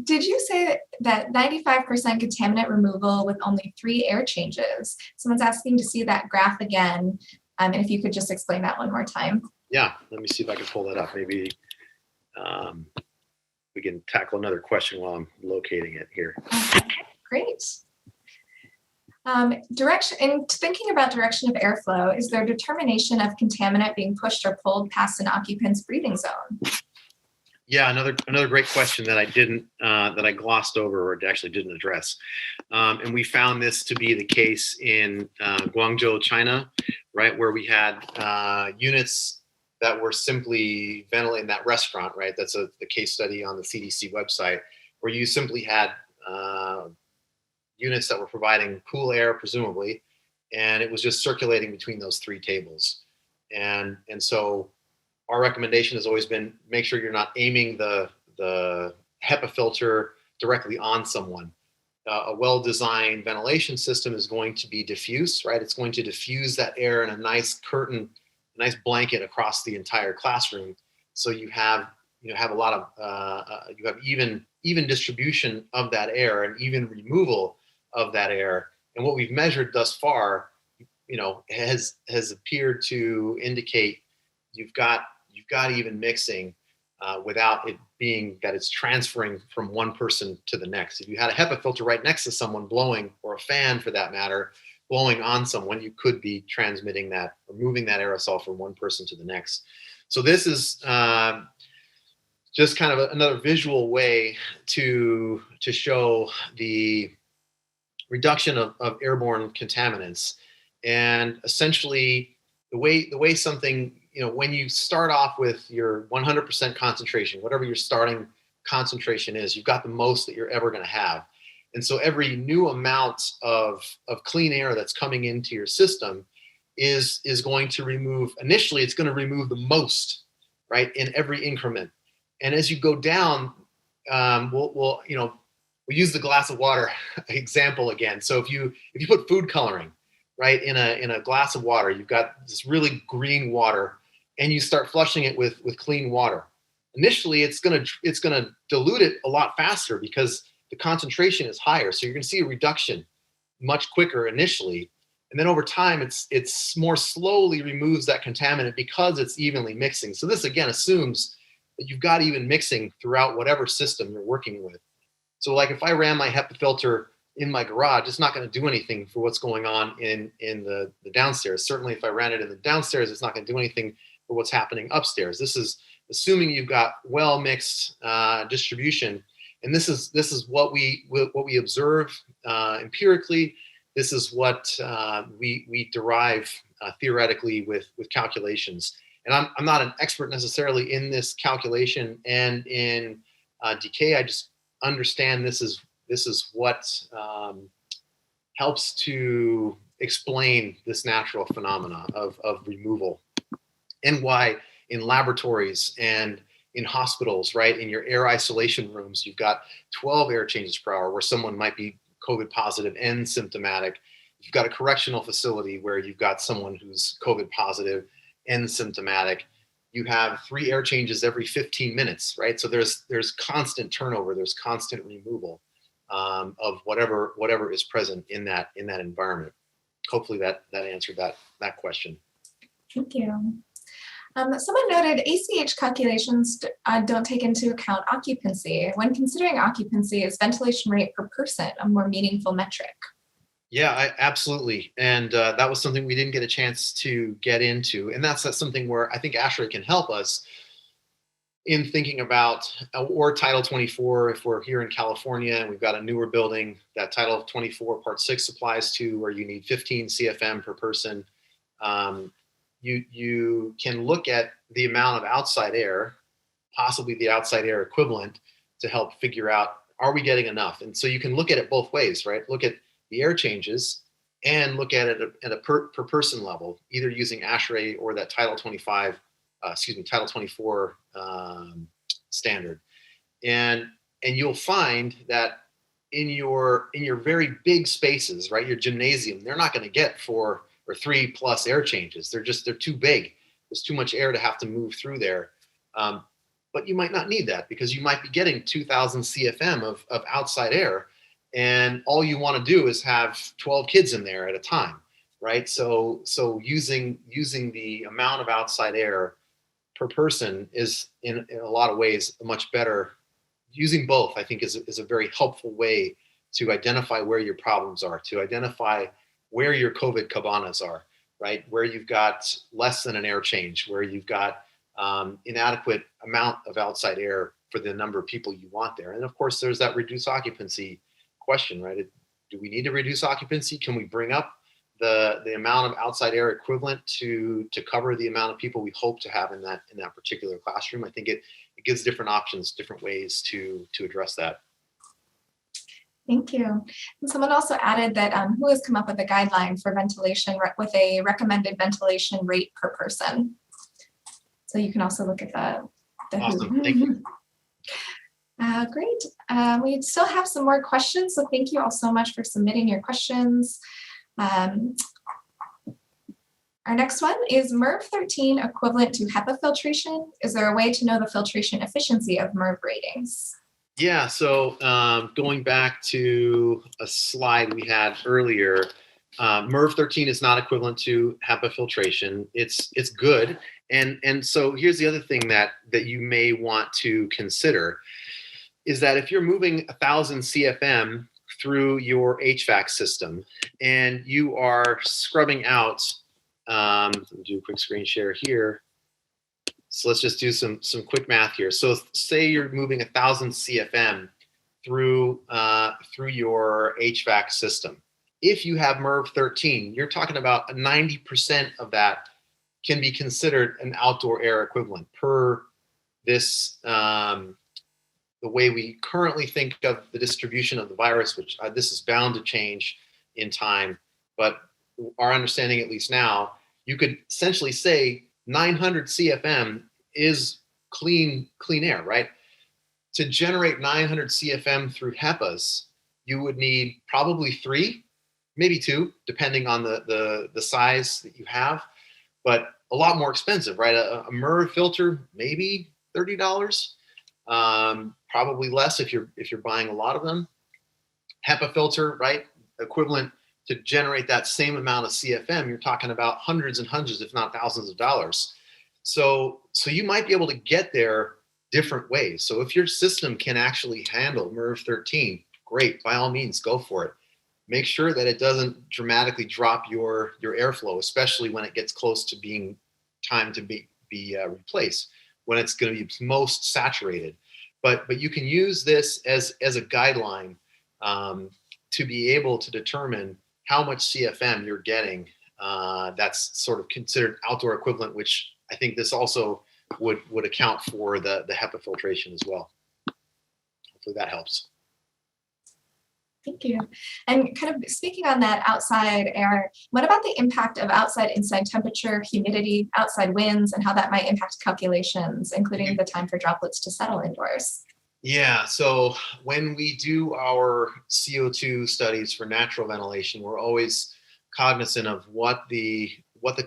Speaker 1: Did you say that 95% contaminant removal with only 3 air changes? Someone's asking to see that graph again. And if you could just explain that one more time.
Speaker 3: Yeah, let me see if I can pull that up. Maybe we can tackle another question while I'm locating it here.
Speaker 1: Okay, great. In thinking about direction of airflow, is there determination of contaminant being pushed or pulled past an occupant's breathing zone?
Speaker 3: Yeah, another great question that I glossed over or actually didn't address. And we found this to be the case in Guangzhou, China, right, where we had units that were simply ventilating that restaurant, right? That's the case study on the CDC website, where you simply had units that were providing cool air, presumably, and it was just circulating between those 3 tables. And so our recommendation has always been make sure you're not aiming the HEPA filter directly on someone. A well-designed ventilation system is going to be diffuse, right? It's going to diffuse that air in a nice curtain, a nice blanket across the entire classroom. So you have a lot of you have even distribution of that air and even removal of that air. And what we've measured thus far, has appeared to indicate you've got even mixing without it being that it's transferring from one person to the next. If you had a HEPA filter right next to someone blowing, or a fan for that matter, blowing on someone, you could be transmitting that or moving that aerosol from one person to the next. So this is just kind of another visual way to show the reduction of airborne contaminants. And essentially the way something, when you start off with your 100% concentration, whatever your starting concentration is, you've got the most that you're ever going to have. And so every new amount of clean air that's coming into your system is going to remove, initially it's going to remove the most, right, in every increment. And as you go down, we'll use the glass of water example again. So if you put food coloring, right, in a glass of water. You've got this really green water, and you start flushing it with clean water. Initially, it's gonna dilute it a lot faster because the concentration is higher. So you're gonna see a reduction much quicker initially, and then over time, it's more slowly removes that contaminant because it's evenly mixing. So this again assumes that you've got even mixing throughout whatever system you're working with. So like if I ran my HEPA filter in my garage, it's not going to do anything for what's going on in the downstairs. Certainly if I ran it in the downstairs, it's not going to do anything for what's happening upstairs. This is assuming you've got well mixed distribution, and this is what we observe empirically. This is what we derive theoretically with calculations. And I'm not an expert necessarily in this calculation and in decay. I just understand this is what helps to explain this natural phenomena of removal, and why in laboratories and in hospitals, right, in your air isolation rooms, you've got 12 air changes per hour where someone might be COVID positive and symptomatic. You've got a correctional facility where you've got someone who's COVID positive and symptomatic. You have 3 air changes every 15 minutes, right? So there's constant turnover, there's constant removal of whatever is present in that environment. Hopefully that answered that question.
Speaker 1: Thank you. Someone noted ACH calculations don't take into account occupancy. When considering occupancy, is ventilation rate per person a more meaningful metric?
Speaker 3: Yeah, absolutely. And that was something we didn't get a chance to get into. And that's something where I think ASHRAE can help us in thinking about, or Title 24, if we're here in California and we've got a newer building that Title 24 Part 6 applies to, where you need 15 CFM per person. You can look at the amount of outside air, possibly the outside air equivalent, to help figure out, are we getting enough? And so you can look at it both ways, right? Look at the air changes and look at it at a per person level, either using ASHRAE or that Title 24 standard. And you'll find that in your very big spaces, right, your gymnasium, they're not going to get 4 or 3+ air changes. They're too big. There's too much air to have to move through there. But you might not need that because you might be getting 2,000 CFM of outside air, and all you want to do is have 12 kids in there at a time, right? So using the amount of outside air per person is in a lot of ways a much better. Using both, I think, is a very helpful way to identify where your problems are, to identify where your COVID cabanas are, right? Where you've got less than an air change, where you've got inadequate amount of outside air for the number of people you want there. And of course, there's that reduced occupancy question, right? Do we need to reduce occupancy? Can we bring up the amount of outside air equivalent to cover the amount of people we hope to have in that particular classroom? I think it gives different options, different ways to address that.
Speaker 1: Thank you. And someone also added that who has come up with a guideline for ventilation with a recommended ventilation rate per person. So you can also look at the
Speaker 3: Awesome.
Speaker 1: WHO.
Speaker 3: Thank you.
Speaker 1: Great. We still have some more questions, so thank you all so much for submitting your questions. Our next one, is MERV 13 equivalent to HEPA filtration? Is there a way to know the filtration efficiency of MERV ratings?
Speaker 3: Yeah, so going back to a slide we had earlier, MERV 13 is not equivalent to HEPA filtration. It's good. And so here's the other thing that you may want to consider is that if you're moving 1,000 CFM through your HVAC system and you are scrubbing out, let me do a quick screen share here. So let's just do some quick math here. So say you're moving 1,000 CFM through your HVAC system. If you have MERV 13, you're talking about 90% of that can be considered an outdoor air equivalent per this, the way we currently think of the distribution of the virus, which this is bound to change in time. But our understanding, at least now, you could essentially say 900 CFM is clean air, right? To generate 900 CFM through HEPAs, you would need probably 3, maybe two, depending on the size that you have, but a lot more expensive, right? A MERV filter, maybe $30, probably less if you're buying a lot of them. HEPA filter, right? Equivalent to generate that same amount of CFM, you're talking about hundreds and hundreds, if not thousands of dollars. So you might be able to get there different ways. So if your system can actually handle MERV 13, great, by all means, go for it. Make sure that it doesn't dramatically drop your airflow, especially when it gets close to being time to be replaced, when it's going to be most saturated. But you can use this as a guideline to be able to determine how much CFM you're getting. That's sort of considered outdoor equivalent, which I think this also would account for the HEPA filtration as well. Hopefully that helps.
Speaker 1: Thank you. And kind of speaking on that outside air, what about the impact of outside inside temperature, humidity, outside winds, and how that might impact calculations, including the time for droplets to settle indoors?
Speaker 3: Yeah, so when we do our CO2 studies for natural ventilation, we're always cognizant of what the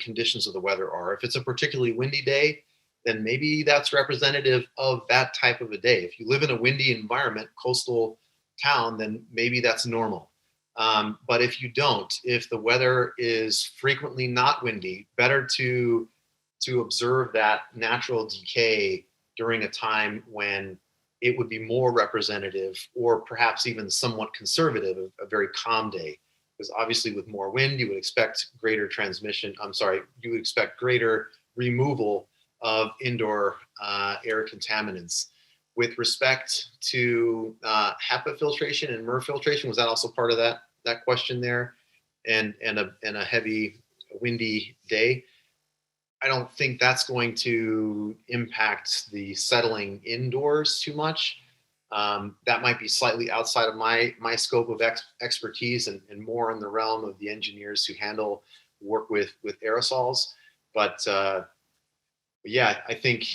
Speaker 3: conditions of the weather are. If it's a particularly windy day, then maybe that's representative of that type of a day. If you live in a windy environment, coastal town, then maybe that's normal. But if you don't, if the weather is frequently not windy, better to observe that natural decay during a time when it would be more representative, or perhaps even somewhat conservative, of a very calm day. Because obviously with more wind, you would expect greater you would expect greater removal of indoor air contaminants. With respect to HEPA filtration and MERV filtration, was that also part of that question there? And a heavy windy day, I don't think that's going to impact the settling indoors too much. That might be slightly outside of my scope of expertise and more in the realm of the engineers who work with aerosols. But yeah, I think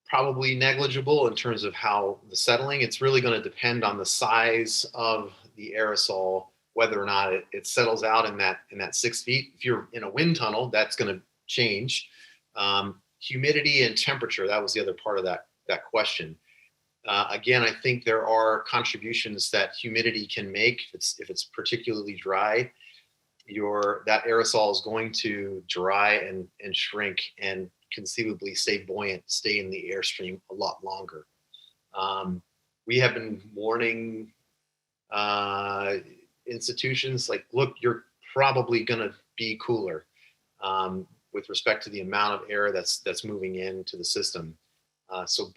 Speaker 3: probably negligible in terms of how the settling. It's really going to depend on the size of the aerosol, whether or not it settles out in that 6 feet. If you're in a wind tunnel, that's going to change. Humidity and temperature, that was the other part of that question. Again, I think there are contributions that humidity can make. If it's particularly dry, that aerosol is going to dry and shrink and conceivably stay buoyant, stay in the airstream a lot longer. We have been warning institutions like, look, you're probably going to be cooler with respect to the amount of air that's moving into the system. So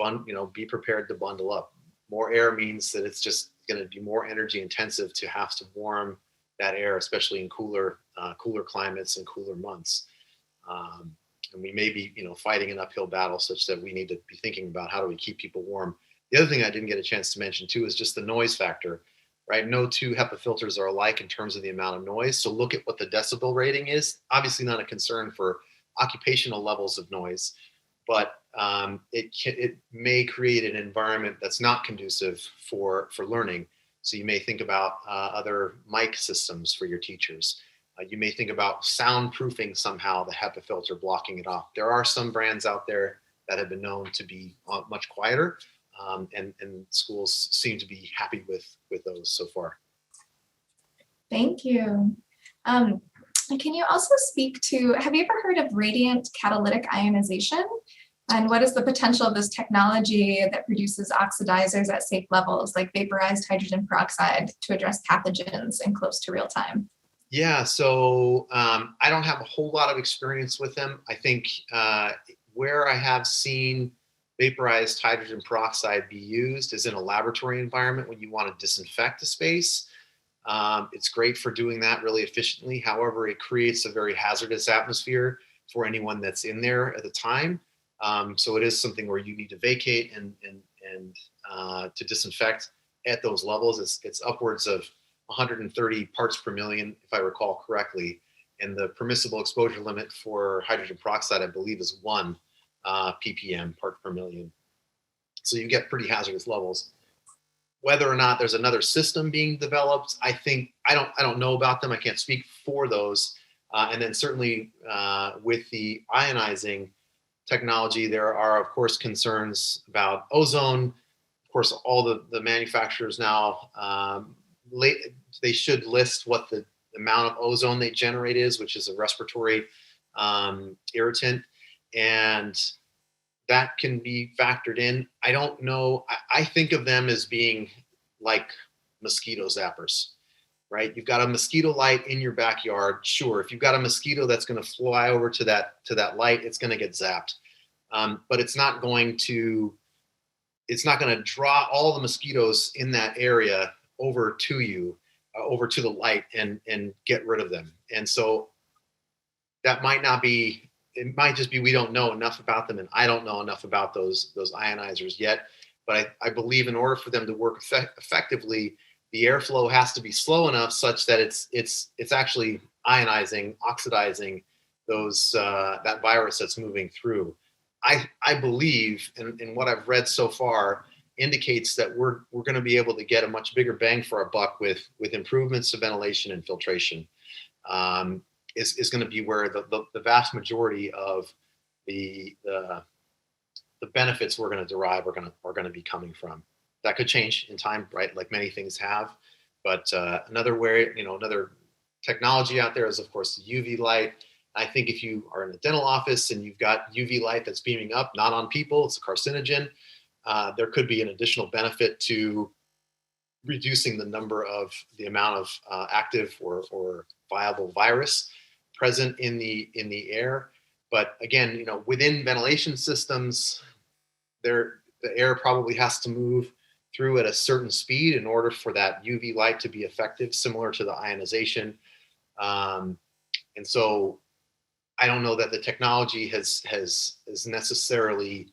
Speaker 3: be prepared to bundle up. More air means that it's just going to be more energy intensive to have to warm that air, especially in cooler climates and cooler months. And we may be, fighting an uphill battle such that we need to be thinking about how do we keep people warm. The other thing I didn't get a chance to mention too is just the noise factor, right? No two HEPA filters are alike in terms of the amount of noise. So look at what the decibel rating is. Obviously not a concern for occupational levels of noise, but it may create an environment that's not conducive for learning. So you may think about other mic systems for your teachers. You may think about soundproofing somehow the HEPA filter, blocking it off. There are some brands out there that have been known to be much quieter, and schools seem to be happy with those so far.
Speaker 1: Thank you. Can you also speak to, have you ever heard of radiant catalytic ionization? And what is the potential of this technology that produces oxidizers at safe levels, like vaporized hydrogen peroxide, to address pathogens in close to real time?
Speaker 3: Yeah, so I don't have a whole lot of experience with them. I think where I have seen vaporized hydrogen peroxide be used is in a laboratory environment when you want to disinfect a space. It's great for doing that really efficiently. However, it creates a very hazardous atmosphere for anyone that's in there at the time. So it is something where you need to vacate and to disinfect at those levels. It's upwards of 130 parts per million, if I recall correctly. And the permissible exposure limit for hydrogen peroxide, I believe, is 1 ppm, part per million. So you get pretty hazardous levels. Whether or not there's another system being developed, I don't know about them. I can't speak for those. And then certainly with the ionizing technology, there are of course concerns about ozone. Of course, all the manufacturers now they should list what the amount of ozone they generate is, which is a respiratory irritant, and that can be factored in. I don't know. I think of them as being like mosquito zappers, right? You've got a mosquito light in your backyard. Sure, if you've got a mosquito that's going to fly over to that light, it's going to get zapped. But it's not going to draw all the mosquitoes in that area over to you, over to the light, and get rid of them. And so that might not be. It might just be we don't know enough about them, and I don't know enough about those ionizers yet. But I believe in order for them to work effectively, the airflow has to be slow enough such that it's actually ionizing, oxidizing that virus that's moving through. I believe, and what I've read so far indicates that we're going to be able to get a much bigger bang for our buck with improvements to ventilation and filtration. Is going to be where the vast majority of the benefits we're going to derive are going to be coming from. That could change in time, right? Like many things have. But another technology out there is, of course, the UV light. I think if you are in a dental office and you've got UV light that's beaming up, not on people, it's a carcinogen. There could be an additional benefit to reducing the amount of active or viable virus present in the air. But again, within ventilation systems, the air probably has to move through at a certain speed in order for that UV light to be effective, similar to the ionization. And so I don't know that the technology has necessarily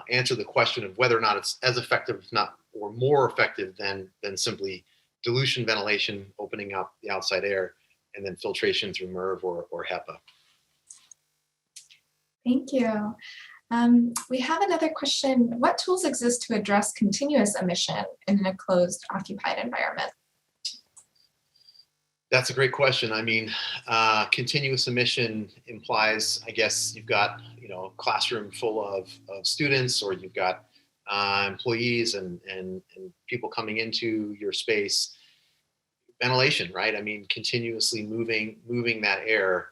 Speaker 3: answered the question of whether or not it's as effective, if not or more effective than simply dilution ventilation, opening up the outside air, and then filtration through MERV or HEPA.
Speaker 1: Thank you. We have another question. What tools exist to address continuous emission in a closed, occupied environment?
Speaker 3: That's a great question. I mean, continuous emission implies, I guess, you've got a classroom full of students, or you've got employees and people coming into your space. Ventilation, right? I mean, continuously moving that air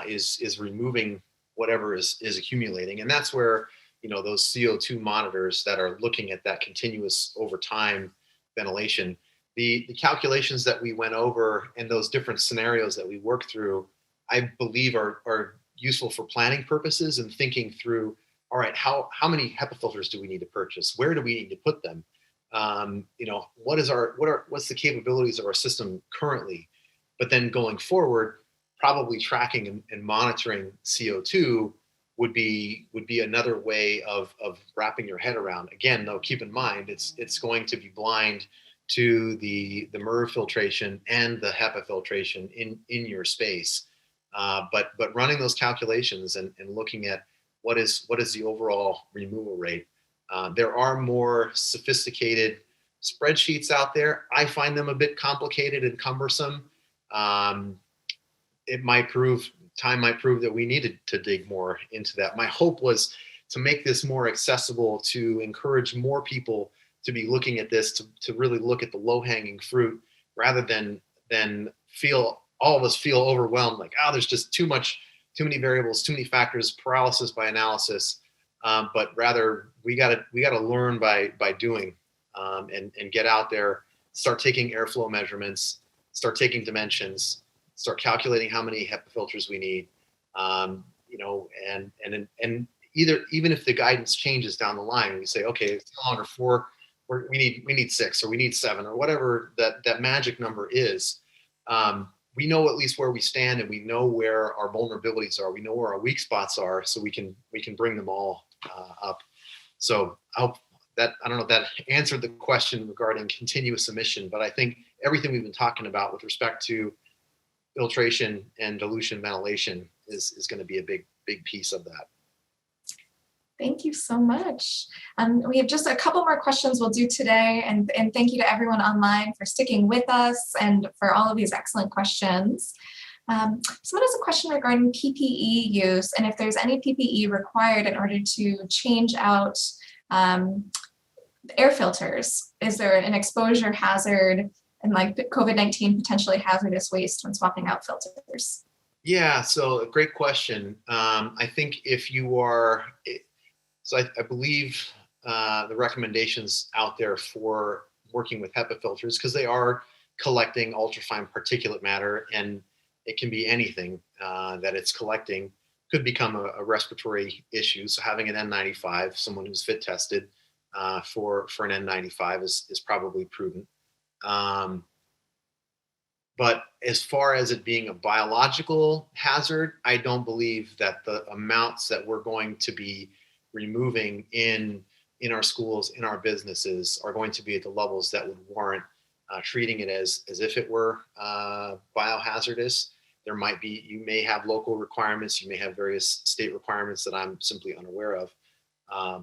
Speaker 3: is removing whatever is accumulating, and that's where those CO2 monitors that are looking at that continuous over time ventilation. The calculations that we went over and those different scenarios that we worked through, I believe are useful for planning purposes and thinking through, all right, how many HEPA filters do we need to purchase? Where do we need to put them? What's the capabilities of our system currently? But then going forward, probably tracking and monitoring CO2 would be another way of wrapping your head around. Again, though, keep in mind it's going to be blind to the MERV filtration and the HEPA filtration in your space. But running those calculations and looking at what is the overall removal rate. There are more sophisticated spreadsheets out there. I find them a bit complicated and cumbersome. Time might prove that we needed to dig more into that. My hope was to make this more accessible, to encourage more people to be looking at this, to really look at the low-hanging fruit, rather than all of us feel overwhelmed, like, there's just too many variables, too many factors, paralysis by analysis. But rather, we gotta learn by doing, and get out there, start taking airflow measurements, start taking dimensions, start calculating how many HEPA filters we need, and even if the guidance changes down the line, we say, okay, it's no longer 4, we need 6, or we need 7, or whatever that magic number is. We know at least where we stand, and we know where our vulnerabilities are. We know where our weak spots are, so we can bring them all up. So I hope that, I don't know if that answered the question regarding continuous emission, but I think everything we've been talking about with respect to filtration and dilution ventilation is going to be a big piece of that.
Speaker 1: Thank you so much. We have just a couple more questions we'll do today, and thank you to everyone online for sticking with us and for all of these excellent questions. Someone has a question regarding PPE use and if there's any PPE required in order to change out air filters. Is there an exposure hazard and like COVID-19 potentially hazardous waste when swapping out filters?
Speaker 3: Yeah, so a great question. I think if you are, so I believe the recommendations out there for working with HEPA filters, because they are collecting ultrafine particulate matter, and it can be anything that it's collecting, could become a respiratory issue. So having an N95, someone who's fit tested for an N95 is probably prudent. But as far as it being a biological hazard, I don't believe that the amounts that we're going to be removing in our schools, in our businesses, are going to be at the levels that would warrant treating it as if it were biohazardous. There might be, you may have local requirements, you may have various state requirements that I'm simply unaware of.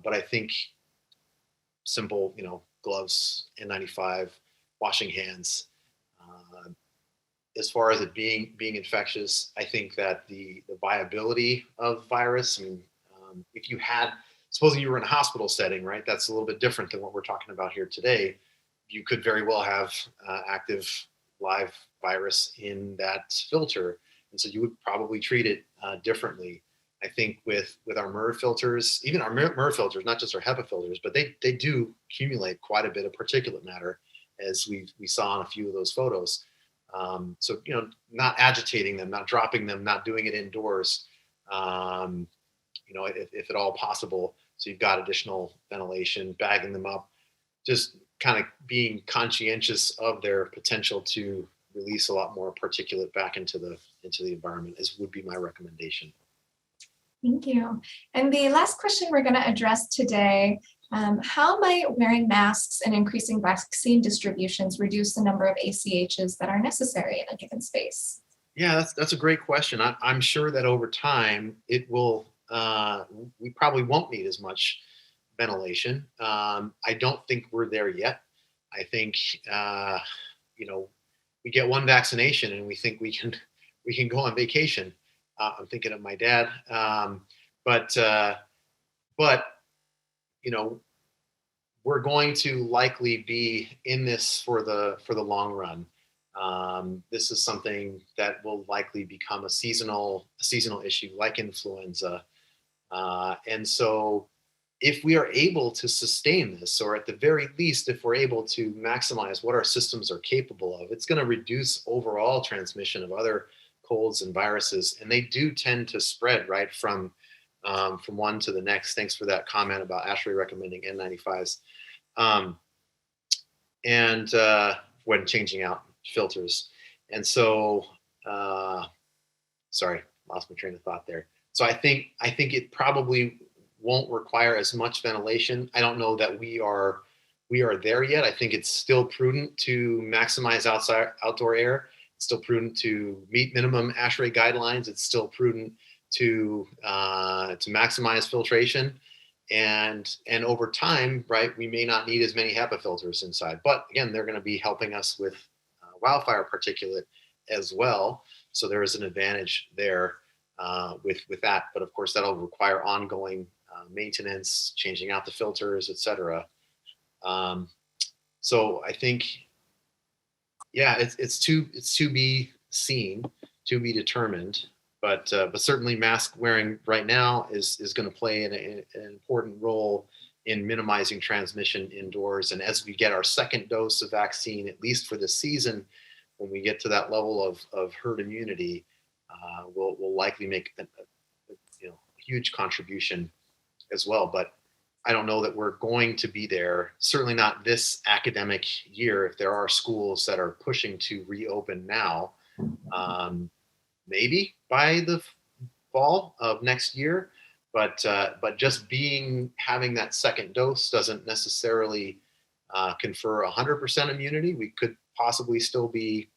Speaker 3: But I think simple, gloves, N95, washing hands. As far as it being infectious, I think that the viability of virus, if you had, supposing you were in a hospital setting, right, that's a little bit different than what we're talking about here today. You could very well have active live virus in that filter. And so you would probably treat it differently. I think with our MER filters, even our MER filters, not just our HEPA filters, but they do accumulate quite a bit of particulate matter, as we saw in a few of those photos. So, not agitating them, not dropping them, not doing it indoors, if at all possible. So you've got additional ventilation, bagging them up, just kind of being conscientious of their potential to release a lot more particulate back into the environment, would be my recommendation.
Speaker 1: Thank you. And the last question we're going to address today, how might wearing masks and increasing vaccine distributions reduce the number of ACHs that are necessary in a given space?
Speaker 3: Yeah, that's a great question. I'm sure that over time it will, we probably won't need as much ventilation. I don't think we're there yet. I think, we get one vaccination and we think we can go on vacation. I'm thinking of my dad. But we're going to likely be in this for the long run. This is something that will likely become a seasonal issue, like influenza. And so if we are able to sustain this, or at the very least, if we're able to maximize what our systems are capable of, it's going to reduce overall transmission of other colds and viruses. And they do tend to spread right from one to the next. Thanks for that comment about Ashley recommending N95s. And when changing out filters. And so, sorry, lost my train of thought there. So I think it probably won't require as much ventilation. I don't know that we are there yet. I think it's still prudent to maximize outdoor air. It's still prudent to meet minimum ASHRAE guidelines. It's still prudent to maximize filtration. And over time, right, we may not need as many HEPA filters inside. But again, they're going to be helping us with wildfire particulate as well. So there is an advantage there with that. But of course, that'll require ongoing maintenance, changing out the filters, et cetera. So I think, yeah, it's to be seen, to be determined. But certainly mask wearing right now is going to play an important role in minimizing transmission indoors. And as we get our second dose of vaccine, at least for this season, when we get to that level of herd immunity, we'll likely make a huge contribution as well. But I don't know that we're going to be there, certainly not this academic year. If there are schools that are pushing to reopen now, maybe by the fall of next year, but just having that second dose doesn't necessarily confer 100% immunity. We could possibly still be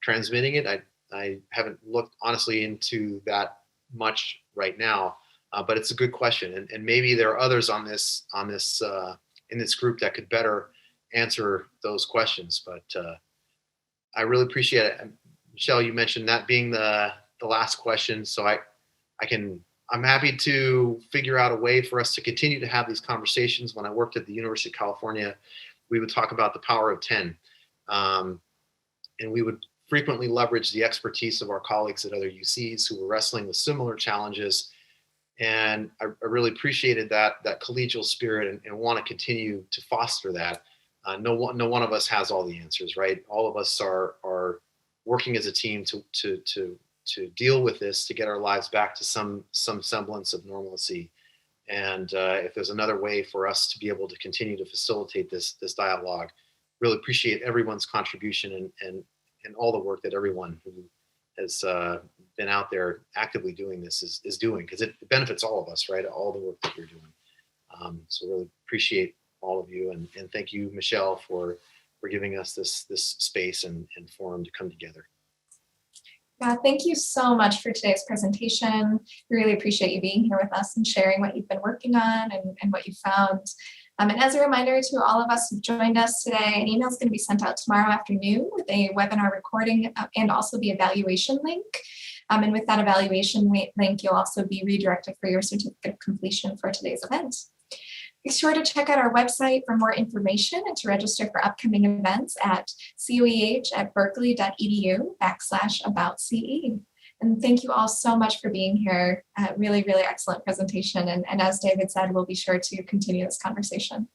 Speaker 3: transmitting it. I haven't looked honestly into that much right now, But it's a good question, and maybe there are others in this group that could better answer those questions. But I really appreciate it. Michelle, you mentioned that being the last question, so I'm happy to figure out a way for us to continue to have these conversations. When I worked at the University of California, we would talk about the power of 10. And we would frequently leverage the expertise of our colleagues at other UCs who were wrestling with similar challenges. And I really appreciated that collegial spirit and want to continue to foster that. No one of us has all the answers, right? All of us are working as a team to deal with this, to get our lives back to some semblance of normalcy. And if there's another way for us to be able to continue to facilitate this dialogue, really appreciate everyone's contribution and all the work that everyone who has been out there actively doing this is doing, because it benefits all of us, right? All the work that you're doing. So really appreciate all of you, and thank you, Michelle, for giving us this space and forum to come together.
Speaker 1: Yeah, thank you so much for today's presentation. We really appreciate you being here with us and sharing what you've been working on and what you found. And as a reminder to all of us who've joined us today, an email is going to be sent out tomorrow afternoon with a webinar recording and also the evaluation link. And with that evaluation link, you'll also be redirected for your certificate of completion for today's event. Be sure to check out our website for more information and to register for upcoming events at coeh@berkeley.edu/about-CE. And thank you all so much for being here. Really, really excellent presentation. And as David said, we'll be sure to continue this conversation.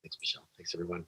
Speaker 3: Thanks, Michelle. Thanks, everyone.